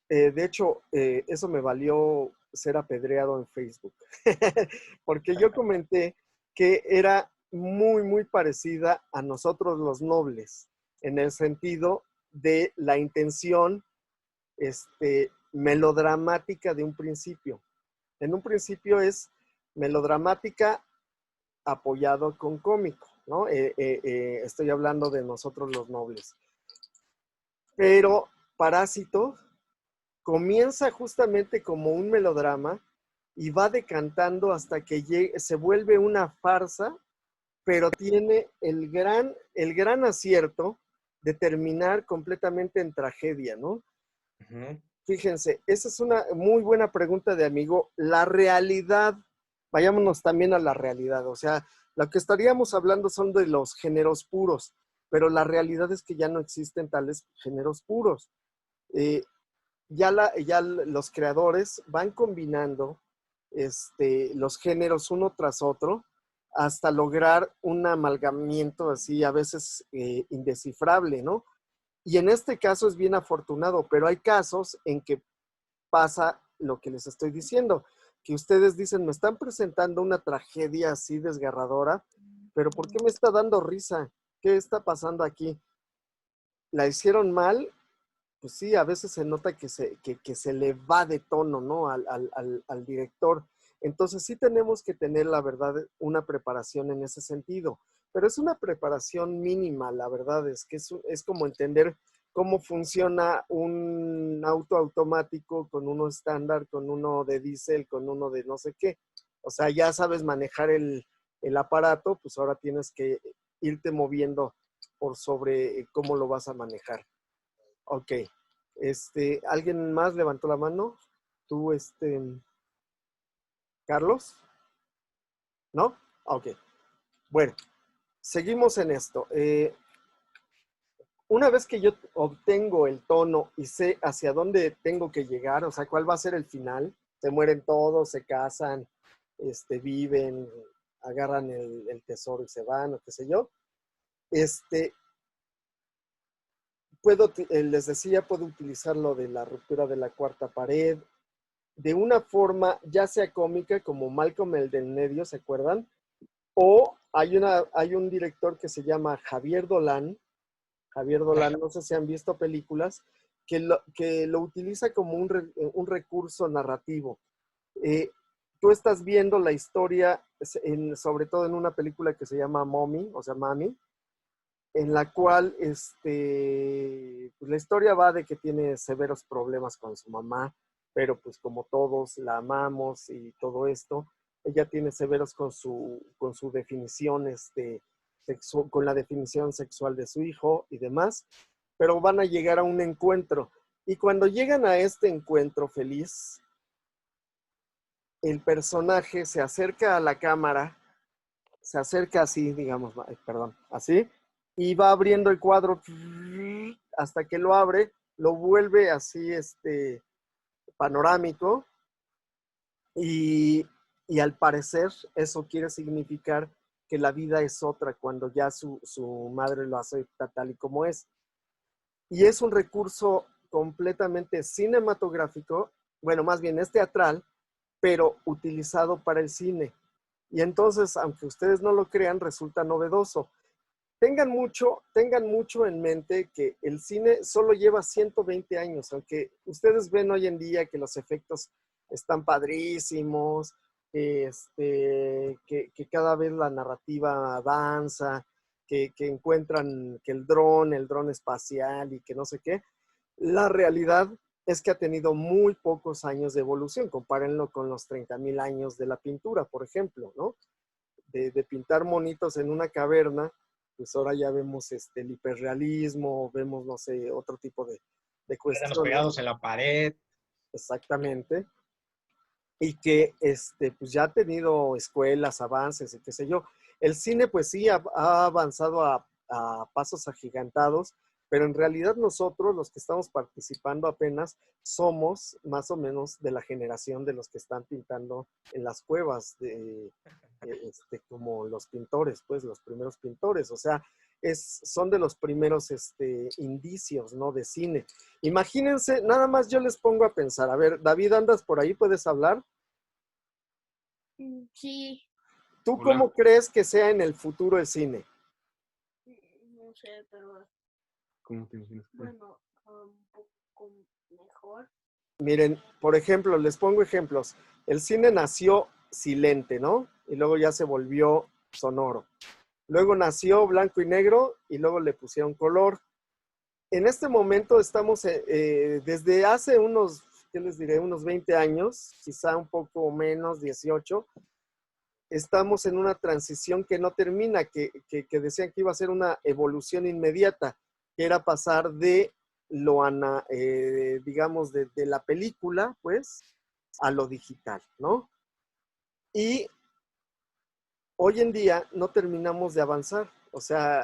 De hecho, eso me valió ser apedreado en Facebook, porque yo comenté que era muy, muy parecida a Nosotros los Nobles, en el sentido de la intención melodramática de un principio. En un principio es melodramática apoyado con cómico, ¿no? Estoy hablando de Nosotros los Nobles. Pero Parásito comienza justamente como un melodrama y va decantando hasta que se vuelve una farsa, pero tiene el gran acierto de terminar completamente en tragedia, ¿no? Uh-huh. Fíjense, esa es una muy buena pregunta de amigo. La realidad, vayámonos también a la realidad, o sea, lo que estaríamos hablando son de los géneros puros, pero la realidad es que ya no existen tales géneros puros. Ya los creadores van combinando los géneros uno tras otro hasta lograr un amalgamiento así a veces indescifrable, ¿no? Y en este caso es bien afortunado, pero hay casos en que pasa lo que les estoy diciendo, que ustedes dicen, me están presentando una tragedia así desgarradora, pero ¿por qué me está dando risa? ¿Qué está pasando aquí? ¿La hicieron mal? Pues sí, a veces se nota que se le va de tono, ¿no? Al director. Entonces sí tenemos que tener, la verdad, una preparación en ese sentido, pero es una preparación mínima, la verdad, es que es como entender cómo funciona un auto automático con uno estándar, con uno de diésel, con uno de no sé qué. O sea, ya sabes manejar el aparato, pues ahora tienes que irte moviendo por sobre cómo lo vas a manejar. Ok. ¿Alguien más levantó la mano? ¿Tú, Carlos? ¿No? Ok. Bueno, seguimos en esto. Una vez que yo obtengo el tono y sé hacia dónde tengo que llegar, o sea, cuál va a ser el final, se mueren todos, se casan, viven, agarran el tesoro y se van, o qué sé yo. Les decía, puedo utilizar lo de la ruptura de la cuarta pared, de una forma ya sea cómica como Malcolm el del medio, ¿se acuerdan? O hay un director que se llama Javier Dolan, no sé si han visto películas, que lo utiliza como un recurso narrativo. Tú estás viendo la historia, sobre todo en una película que se llama Mommy, o sea, Mami, en la cual pues la historia va de que tiene severos problemas con su mamá, pero pues como todos la amamos y todo esto, ella tiene severos con su definición con la definición sexual de su hijo y demás, pero van a llegar a un encuentro. Y cuando llegan a este encuentro feliz, el personaje se acerca a la cámara, se acerca así, digamos, perdón, así, y va abriendo el cuadro hasta que lo abre, lo vuelve así, panorámico, y al parecer eso quiere significar que la vida es otra cuando ya su madre lo acepta tal y como es. Y es un recurso completamente cinematográfico, bueno, más bien es teatral, pero utilizado para el cine. Y entonces, aunque ustedes no lo crean, resulta novedoso. Tengan mucho en mente que el cine solo lleva 120 años, aunque ustedes ven hoy en día que los efectos están padrísimos, que cada vez la narrativa avanza, que encuentran que el dron espacial y que no sé qué. La realidad es que ha tenido muy pocos años de evolución. Compárenlo con los 30,000 años de la pintura, por ejemplo, ¿no? De pintar monitos en una caverna, pues ahora ya vemos el hiperrealismo, vemos, no sé, otro tipo de cuestiones. Pegados en la pared. Exactamente. Y que pues ya ha tenido escuelas, avances y qué sé yo. El cine pues sí ha avanzado a pasos agigantados, pero en realidad nosotros, los que estamos participando apenas, somos más o menos de la generación de los que están pintando en las cuevas, como los pintores, pues los primeros pintores. O sea, son de los primeros indicios, ¿no? De cine. Imagínense, nada más yo les pongo a pensar. A ver, David, ¿andas por ahí? ¿Puedes hablar? Sí, ¿Tú Hola. cómo crees que sea en el futuro el cine? no sé, pero ¿Cómo te imaginas? bueno, un poco mejor. Miren, por ejemplo, les pongo ejemplos. El cine nació silente, ¿no? Y luego ya se volvió sonoro. Luego nació blanco y negro y luego le pusieron color. En este momento estamos desde hace unos, ¿qué les diré? Unos 20 años, quizá un poco menos, 18. Estamos en una transición que no termina, que decían que iba a ser una evolución inmediata, que era pasar de digamos, de la película, pues, a lo digital, ¿no? Y hoy en día no terminamos de avanzar, o sea,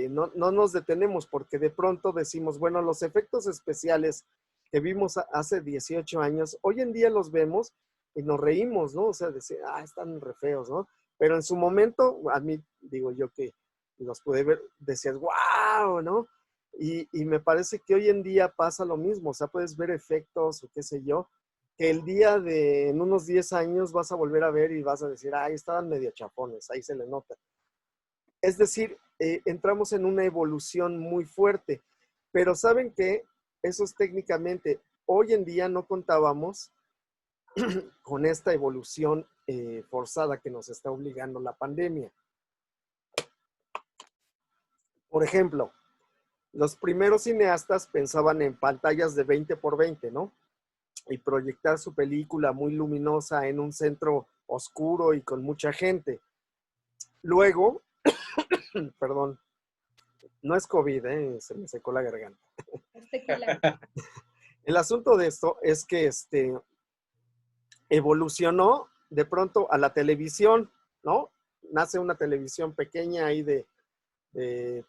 no nos detenemos porque de pronto decimos, bueno, los efectos especiales que vimos hace 18 años, hoy en día los vemos y nos reímos, ¿no? O sea, decir, están re feos, ¿no? Pero en su momento, a mí, digo yo que los pude ver, decías, wow, ¿no? Y me parece que hoy en día pasa lo mismo, o sea, puedes ver efectos o qué sé yo, que en unos 10 años vas a volver a ver y vas a decir, estaban medio chapones, ahí se le nota. Es decir, entramos en una evolución muy fuerte, pero ¿saben qué? Eso es técnicamente, hoy en día no contábamos con esta evolución forzada que nos está obligando la pandemia. Por ejemplo, los primeros cineastas pensaban en pantallas de 20 por 20, ¿no? Y proyectar su película muy luminosa en un centro oscuro y con mucha gente. Luego, perdón, no es COVID, se me secó la garganta. Es tequila. El asunto de esto es que evolucionó de pronto a la televisión, ¿no? Nace una televisión pequeña ahí de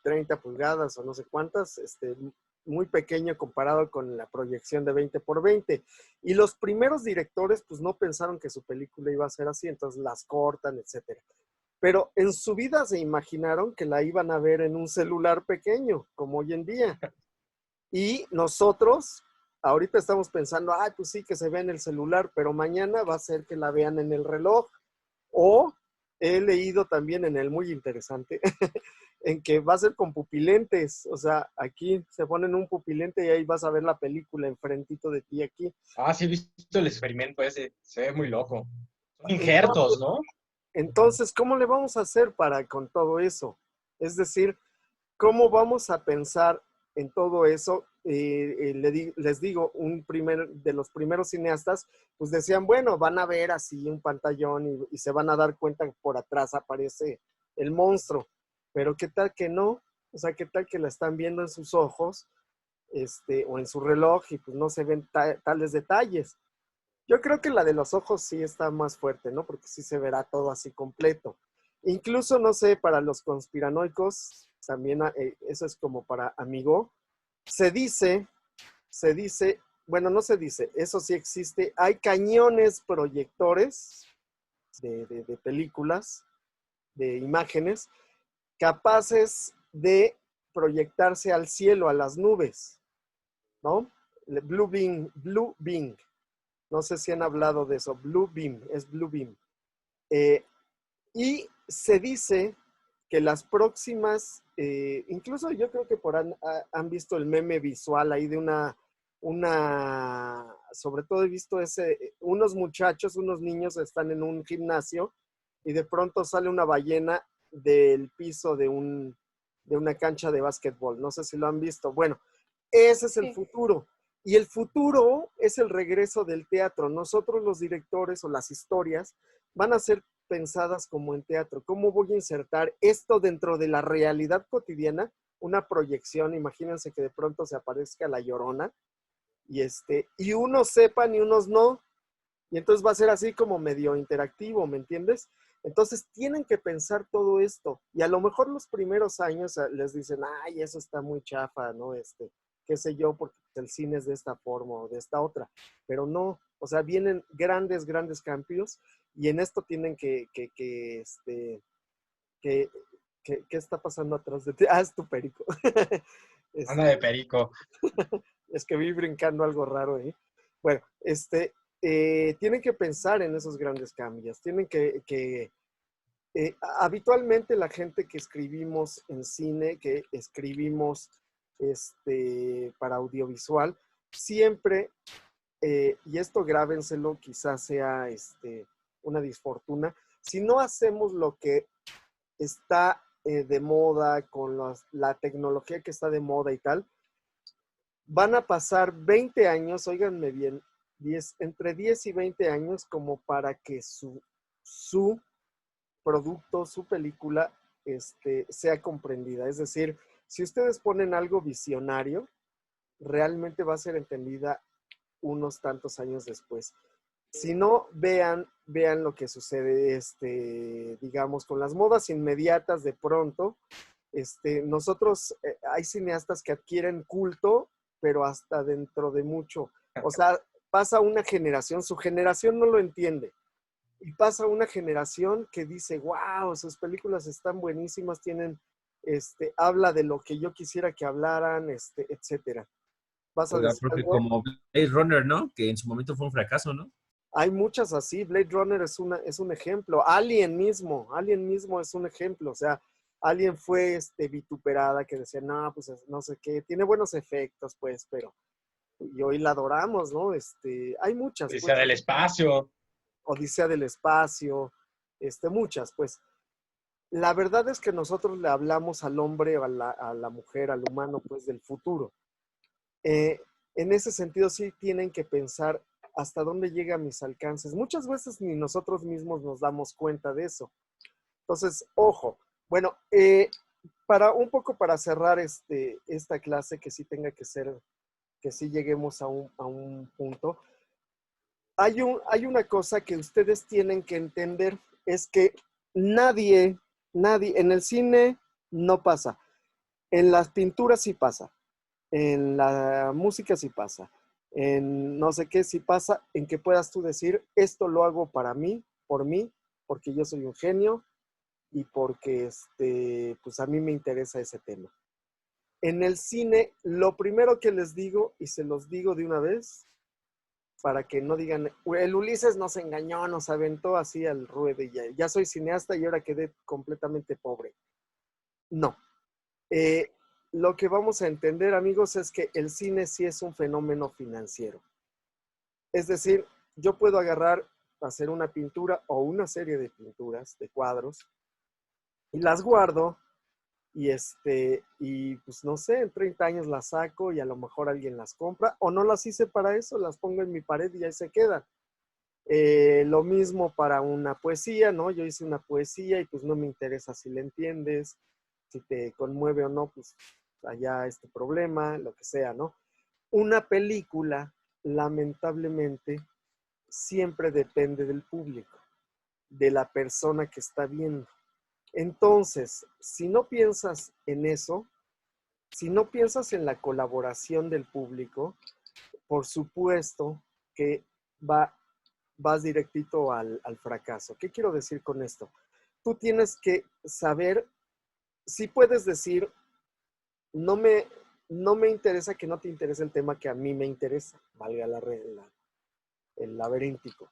30 pulgadas o no sé cuántas, muy pequeño comparado con la proyección de 20 por 20. Y los primeros directores pues no pensaron que su película iba a ser así, entonces las cortan, etcétera. Pero en su vida se imaginaron que la iban a ver en un celular pequeño, como hoy en día. Y nosotros ahorita estamos pensando, pues sí que se ve en el celular, pero mañana va a ser que la vean en el reloj. O he leído también en el muy interesante en que va a ser con pupilentes, o sea, aquí se ponen un pupilente y ahí vas a ver la película enfrentito de ti aquí. Sí he visto el experimento ese, se ve muy loco. Son injertos, ¿no? Entonces, ¿cómo le vamos a hacer con todo eso? Es decir, ¿cómo vamos a pensar en todo eso? Les digo, de los primeros cineastas, pues decían, bueno, van a ver así un pantallón y se van a dar cuenta que por atrás aparece el monstruo. pero ¿qué tal que no? O sea, ¿qué tal que la están viendo en sus ojos o en su reloj y pues no se ven tales detalles? Yo creo que la de los ojos sí está más fuerte, ¿no? Porque sí se verá todo así completo. Incluso, no sé, para los conspiranoicos, también eso es como para amigo, se dice, bueno, no se dice, eso sí existe, hay cañones proyectores de películas, de imágenes, capaces de proyectarse al cielo, a las nubes, ¿no? Blue beam. No sé si han hablado de eso. Blue beam, es blue beam. Y se dice que las próximas, incluso yo creo que han visto el meme visual ahí de sobre todo he visto unos muchachos, unos niños están en un gimnasio y de pronto sale una ballena del piso de una cancha de básquetbol. No sé si lo han visto. Bueno, ese es el futuro. Y el futuro es el regreso del teatro. Nosotros los directores o las historias van a ser pensadas como en teatro. ¿Cómo voy a insertar esto dentro de la realidad cotidiana? Una proyección, imagínense que de pronto se aparezca la Llorona y unos sepan y unos no. Y entonces va a ser así como medio interactivo, ¿me entiendes? Entonces tienen que pensar todo esto. Y a lo mejor los primeros años les dicen, ay, eso está muy chafa, ¿no? Qué sé yo, porque el cine es de esta forma o de esta otra. Pero no, o sea, vienen grandes, grandes cambios y en esto tienen ¿qué está pasando atrás de ti? Ah, es tu perico. Anda de perico. Es que vi brincando algo raro ahí. Bueno, tienen que pensar en esos grandes cambios. Tienen habitualmente la gente que escribimos en cine, que escribimos para audiovisual, siempre, y esto grábenselo, quizás sea una disfortuna, si no hacemos lo que está de moda, con la tecnología que está de moda y tal, van a pasar 20 años, óiganme bien, entre 10 y 20 años como para que su producto, su película, sea comprendida. Es decir, si ustedes ponen algo visionario, realmente va a ser entendida unos tantos años después. Si no, vean lo que sucede, digamos, con las modas inmediatas de pronto. Nosotros, hay cineastas que adquieren culto, pero hasta dentro de mucho. O sea, pasa una generación, su generación no lo entiende. Y pasa una generación que dice, wow, sus películas están buenísimas, habla de lo que yo quisiera que hablaran, etcétera. ¿Vas a Oiga, decir profe, algo? como Blade Runner, ¿no? Que en su momento fue un fracaso, ¿no? Hay muchas así. Blade Runner es un ejemplo. Alien mismo es un ejemplo. O sea, Alien fue vituperada, que decía, no, pues no sé qué, tiene buenos efectos, pues, pero y hoy la adoramos, ¿no? Hay muchas. Dice Pues. del espacio. Odisea del espacio, muchas, pues. La verdad es que nosotros le hablamos al hombre, a la mujer, al humano, pues, del futuro. En ese sentido, sí tienen que pensar hasta dónde llegan mis alcances. Muchas veces ni nosotros mismos nos damos cuenta de eso. Entonces, ojo. Bueno, para cerrar esta clase, que sí tenga que ser, que sí lleguemos a un punto, hay una cosa que ustedes tienen que entender, es que nadie, en el cine no pasa, en las pinturas sí pasa, en la música sí pasa, en no sé qué sí pasa, en que puedas tú decir, esto lo hago para mí, porque yo soy un genio y porque pues a mí me interesa ese tema. En el cine, lo primero que les digo, y se los digo de una vez, para que no digan, el Ulises nos engañó, nos aventó así al ruedo y ya soy cineasta y ahora quedé completamente pobre. No. Lo que vamos a entender, amigos, es que el cine sí es un fenómeno financiero. Es decir, yo puedo hacer una pintura o una serie de pinturas, de cuadros, y las guardo y pues no sé, en 30 años las saco y a lo mejor alguien las compra, o no las hice para eso, las pongo en mi pared y ahí se quedan. Lo mismo para una poesía, ¿no? Yo hice una poesía y pues no me interesa si la entiendes, si te conmueve o no, pues allá este problema, lo que sea, ¿no? Una película, lamentablemente, siempre depende del público, de la persona que está viendo. Entonces, si no piensas en eso, si no piensas en la colaboración del público, por supuesto que vas directito al fracaso. ¿Qué quiero decir con esto? Tú tienes que saber, si puedes decir, no me interesa que no te interese el tema que a mí me interesa, valga el laberíntico.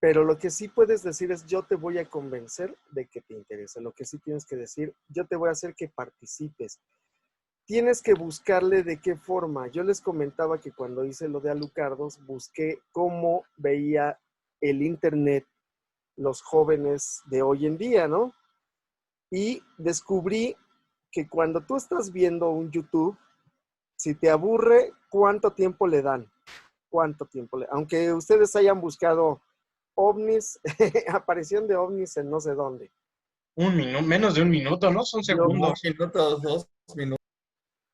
Pero lo que sí puedes decir es, yo te voy a convencer de que te interese. Lo que sí tienes que decir, yo te voy a hacer que participes. Tienes que buscarle de qué forma. Yo les comentaba que cuando hice lo de Alucardos, busqué cómo veía el Internet los jóvenes de hoy en día, ¿no? Y descubrí que cuando tú estás viendo un YouTube, si te aburre, ¿cuánto tiempo le dan? ¿Cuánto tiempo le dan? Aunque ustedes hayan buscado ovnis, aparición de ovnis en no sé dónde. Un minuto, menos de un minuto, ¿no? Son segundos. 2 minutos, 2 minutos.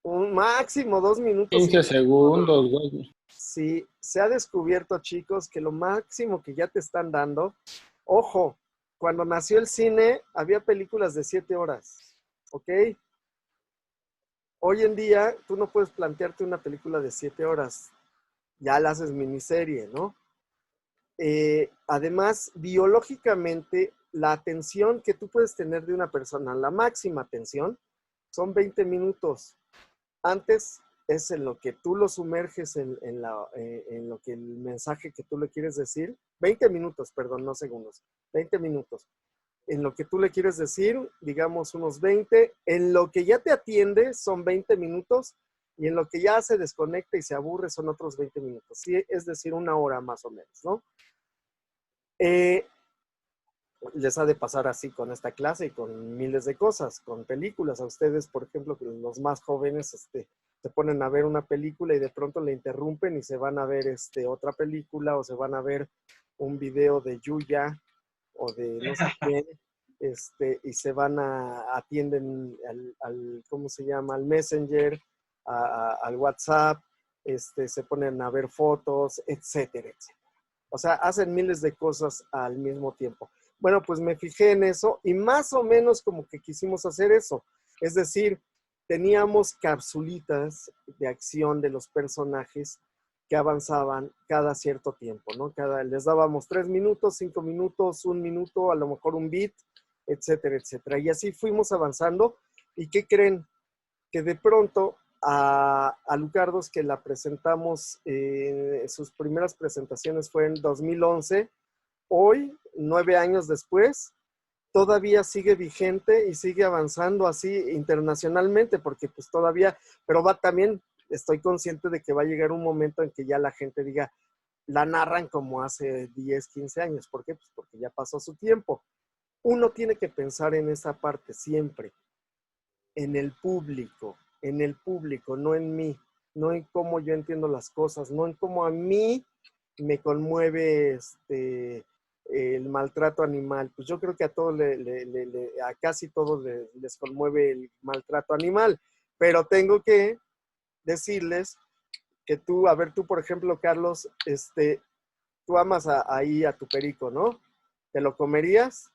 Un máximo 2 minutos. 15 segundos, güey. Sí, se ha descubierto, chicos, que lo máximo que ya te están dando, ojo, cuando nació el cine había películas de 7 horas, ¿ok? Hoy en día tú no puedes plantearte una película de 7 horas, ya la haces miniserie, ¿no? Además, biológicamente, la atención que tú puedes tener de una persona, la máxima atención, son 20 minutos. Antes es en lo que tú lo sumerges en lo que el mensaje que tú le quieres decir. 20 minutos, perdón, no segundos. 20 minutos. En lo que tú le quieres decir, digamos unos 20. En lo que ya te atiende son 20 minutos. Y en lo que ya se desconecta y se aburre son otros 20 minutos. Sí, es decir, 1 hora más o menos, ¿no? Les ha de pasar así con esta clase y con miles de cosas, con películas. A ustedes, por ejemplo, que los más jóvenes se ponen a ver una película y de pronto le interrumpen y se van a ver otra película o se van a ver un video de Yuya o de no sé quién, y se van atienden al ¿cómo se llama? Al Messenger, al WhatsApp, se ponen a ver fotos, etcétera, etcétera. O sea, hacen miles de cosas al mismo tiempo. Bueno, pues me fijé en eso y más o menos como que quisimos hacer eso. Es decir, teníamos capsulitas de acción de los personajes que avanzaban cada cierto tiempo, ¿no? Les dábamos 3 minutos, 5 minutos, 1 minuto, a lo mejor un beat, etcétera, etcétera. Y así fuimos avanzando. ¿Y qué creen? Que de pronto a Lucardos, que la presentamos, sus primeras presentaciones fue en 2011, hoy, 9 años después, todavía sigue vigente y sigue avanzando así internacionalmente, porque pues todavía, pero también estoy consciente de que va a llegar un momento en que ya la gente diga, la narran como hace 10, 15 años. ¿Por qué? Pues porque ya pasó su tiempo. Uno tiene que pensar en esa parte siempre, en el público, no en mí, no en cómo yo entiendo las cosas, no en cómo a mí me conmueve el maltrato animal. Pues yo creo que a todos, a casi todos les conmueve el maltrato animal, pero tengo que decirles que tú, por ejemplo, Carlos, tú amas ahí a tu perico, ¿no? ¿Te lo comerías?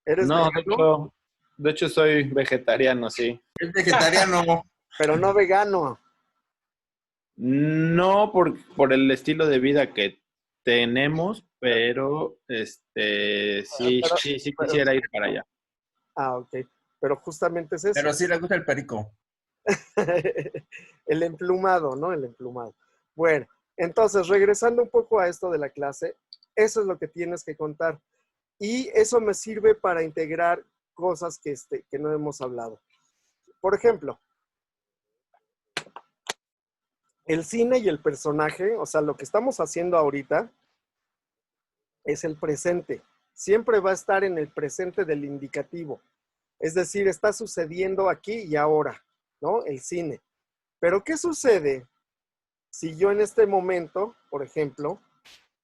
¿Eres No, vegano? de hecho soy vegetariano, sí. Es vegetariano. Pero no vegano. No por el estilo de vida que tenemos, pero sí quisiera ir para allá. Ok. Pero justamente es eso. Pero sí le gusta el perico. El emplumado, ¿no? El emplumado. Bueno, entonces, regresando un poco a esto de la clase, eso es lo que tienes que contar. Y eso me sirve para integrar cosas que no hemos hablado. Por ejemplo, el cine y el personaje, o sea, lo que estamos haciendo ahorita es el presente. Siempre va a estar en el presente del indicativo. Es decir, está sucediendo aquí y ahora, ¿no? El cine. Pero ¿qué sucede si yo en este momento, por ejemplo,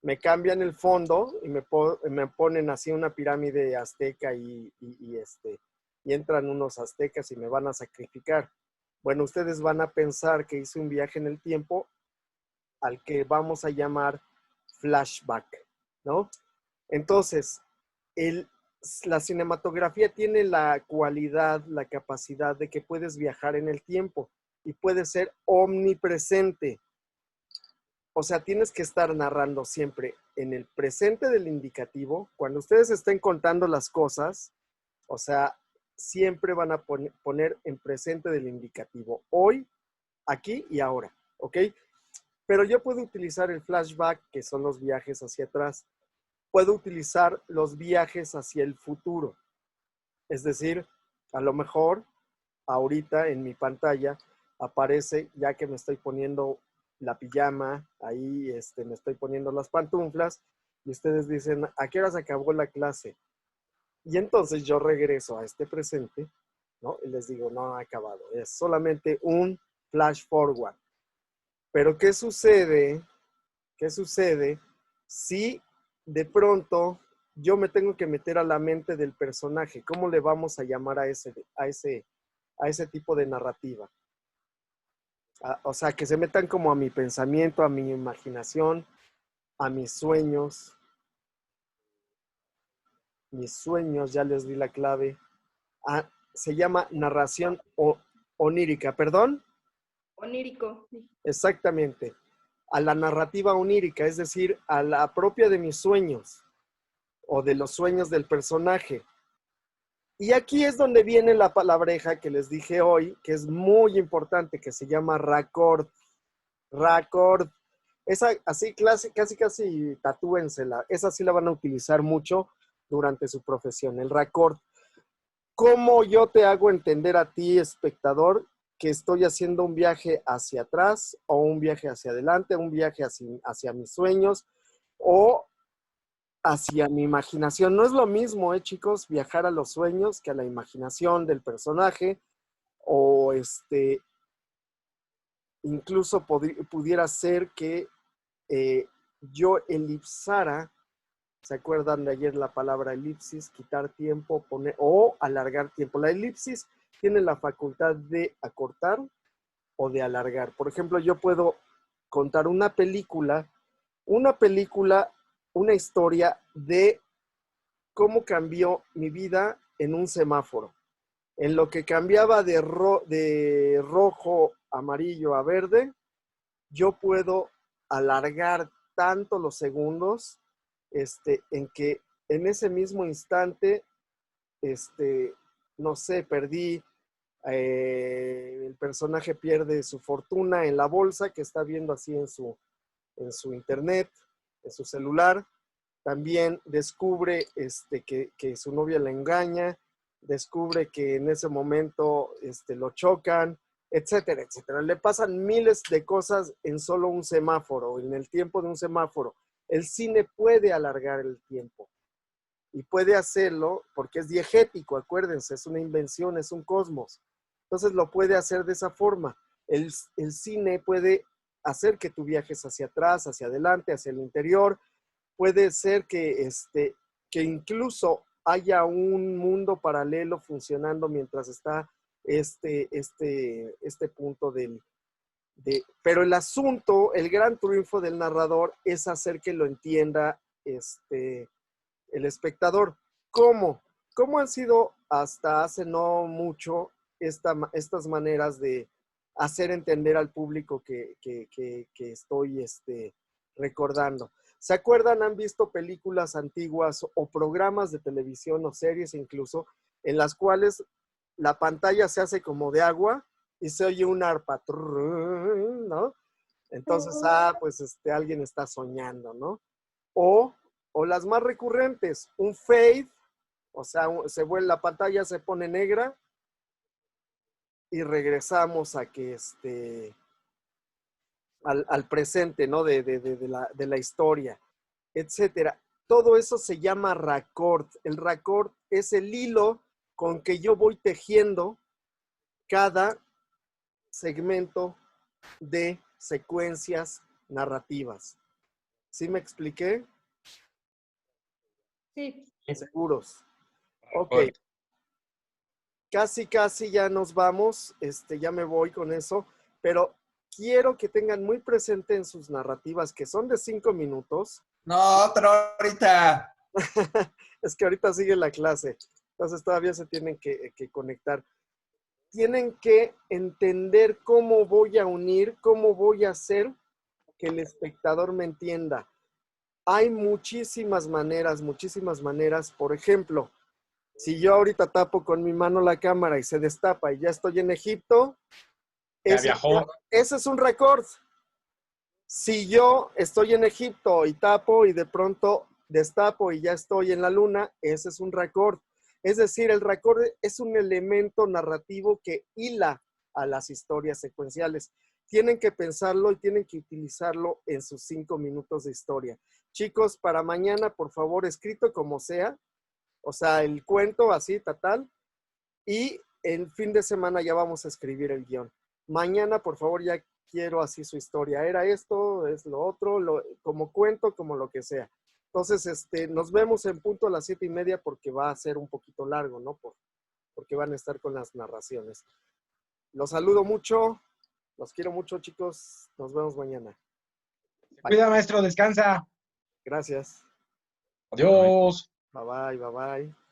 me cambian el fondo y me ponen así una pirámide azteca y y entran unos aztecas y me van a sacrificar. Bueno, ustedes van a pensar que hice un viaje en el tiempo al que vamos a llamar flashback, ¿no? Entonces, la cinematografía tiene la cualidad, la capacidad de que puedes viajar en el tiempo y puede ser omnipresente. O sea, tienes que estar narrando siempre en el presente del indicativo. Cuando ustedes estén contando las cosas, o sea, siempre van a poner en presente del indicativo. Hoy, aquí y ahora, ¿ok? Pero yo puedo utilizar el flashback, que son los viajes hacia atrás. Puedo utilizar los viajes hacia el futuro. Es decir, a lo mejor ahorita en mi pantalla aparece, ya que me estoy poniendo la pijama, ahí me estoy poniendo las pantuflas, y ustedes dicen, ¿a qué hora se acabó la clase? Y entonces yo regreso a este presente, ¿no? Y les digo, no ha acabado, es solamente un flash forward. Pero ¿qué sucede? ¿Qué sucede si de pronto yo me tengo que meter a la mente del personaje? ¿Cómo le vamos a llamar a ese tipo de narrativa? O sea, que se metan como a mi pensamiento, a mi imaginación, a mis sueños. Mis sueños, ya les di la clave. Se llama narración onírica, ¿perdón? Onírico. Exactamente. A la narrativa onírica, es decir, a la propia de mis sueños o de los sueños del personaje. Y aquí es donde viene la palabreja que les dije hoy, que es muy importante, que se llama raccord. Raccord. Esa así casi tatúensela. Esa sí la van a utilizar mucho durante su profesión, el raccord. ¿Cómo yo te hago entender a ti, espectador, que estoy haciendo un viaje hacia atrás o un viaje hacia adelante, un viaje hacia mis sueños o hacia mi imaginación? No es lo mismo, chicos, viajar a los sueños que a la imaginación del personaje o incluso pudiera ser que yo elipsara. ¿Se acuerdan de ayer la palabra elipsis? Quitar tiempo, poner o alargar tiempo. La elipsis tiene la facultad de acortar o de alargar. Por ejemplo, yo puedo contar una historia de cómo cambió mi vida en un semáforo. En lo que cambiaba de rojo, amarillo a verde, yo puedo alargar tanto los segundos en que en ese mismo instante, no sé, el personaje pierde su fortuna en la bolsa que está viendo así en su internet, en su celular. También descubre que su novia le engaña, descubre que en ese momento lo chocan, etcétera, etcétera. Le pasan miles de cosas en solo un semáforo, en el tiempo de un semáforo. El cine puede alargar el tiempo y puede hacerlo porque es diegético, acuérdense, es una invención, es un cosmos. Entonces lo puede hacer de esa forma. El cine puede hacer que tú viajes hacia atrás, hacia adelante, hacia el interior. Puede ser que incluso haya un mundo paralelo funcionando mientras está este punto pero el asunto, el gran triunfo del narrador es hacer que lo entienda el espectador. ¿Cómo? ¿Cómo han sido hasta hace no mucho estas maneras de hacer entender al público que estoy recordando? ¿Se acuerdan? ¿Han visto películas antiguas o programas de televisión o series incluso en las cuales la pantalla se hace como de agua y se oye un arpa, ¿no? Entonces, pues alguien está soñando, ¿no? O las más recurrentes, un fade, o sea, la pantalla se pone negra y regresamos a que al presente, ¿no? De la historia, etcétera. Todo eso se llama raccord. El raccord es el hilo con que yo voy tejiendo cada segmento de secuencias narrativas. ¿Sí me expliqué? Sí. ¿Seguros? Ok. casi ya nos vamos, ya me voy con eso, pero quiero que tengan muy presente en sus narrativas, que son de 5 minutos. No, pero ahorita. Es que ahorita sigue la clase, entonces todavía se tienen que conectar. Tienen que entender cómo voy a unir, cómo voy a hacer que el espectador me entienda. Hay muchísimas maneras. Por ejemplo, si yo ahorita tapo con mi mano la cámara y se destapa y ya estoy en Egipto, Ya viajó. ese es un récord. Si yo estoy en Egipto y tapo y de pronto destapo y ya estoy en la luna, ese es un récord. Es decir, el récord es un elemento narrativo que hila a las historias secuenciales. Tienen que pensarlo y tienen que utilizarlo en sus 5 minutos de historia. Chicos, para mañana, por favor, escrito como sea, o sea, el cuento así, tal, y el fin de semana ya vamos a escribir el guión. Mañana, por favor, ya quiero así su historia. Era esto, es lo otro, como cuento, como lo que sea. Entonces, nos vemos en punto a las 7:30 porque va a ser un poquito largo, ¿no? Porque van a estar con las narraciones. Los saludo mucho. Los quiero mucho, chicos. Nos vemos mañana. Cuida, maestro, descansa. Gracias. Adiós. Bye, bye, bye, bye.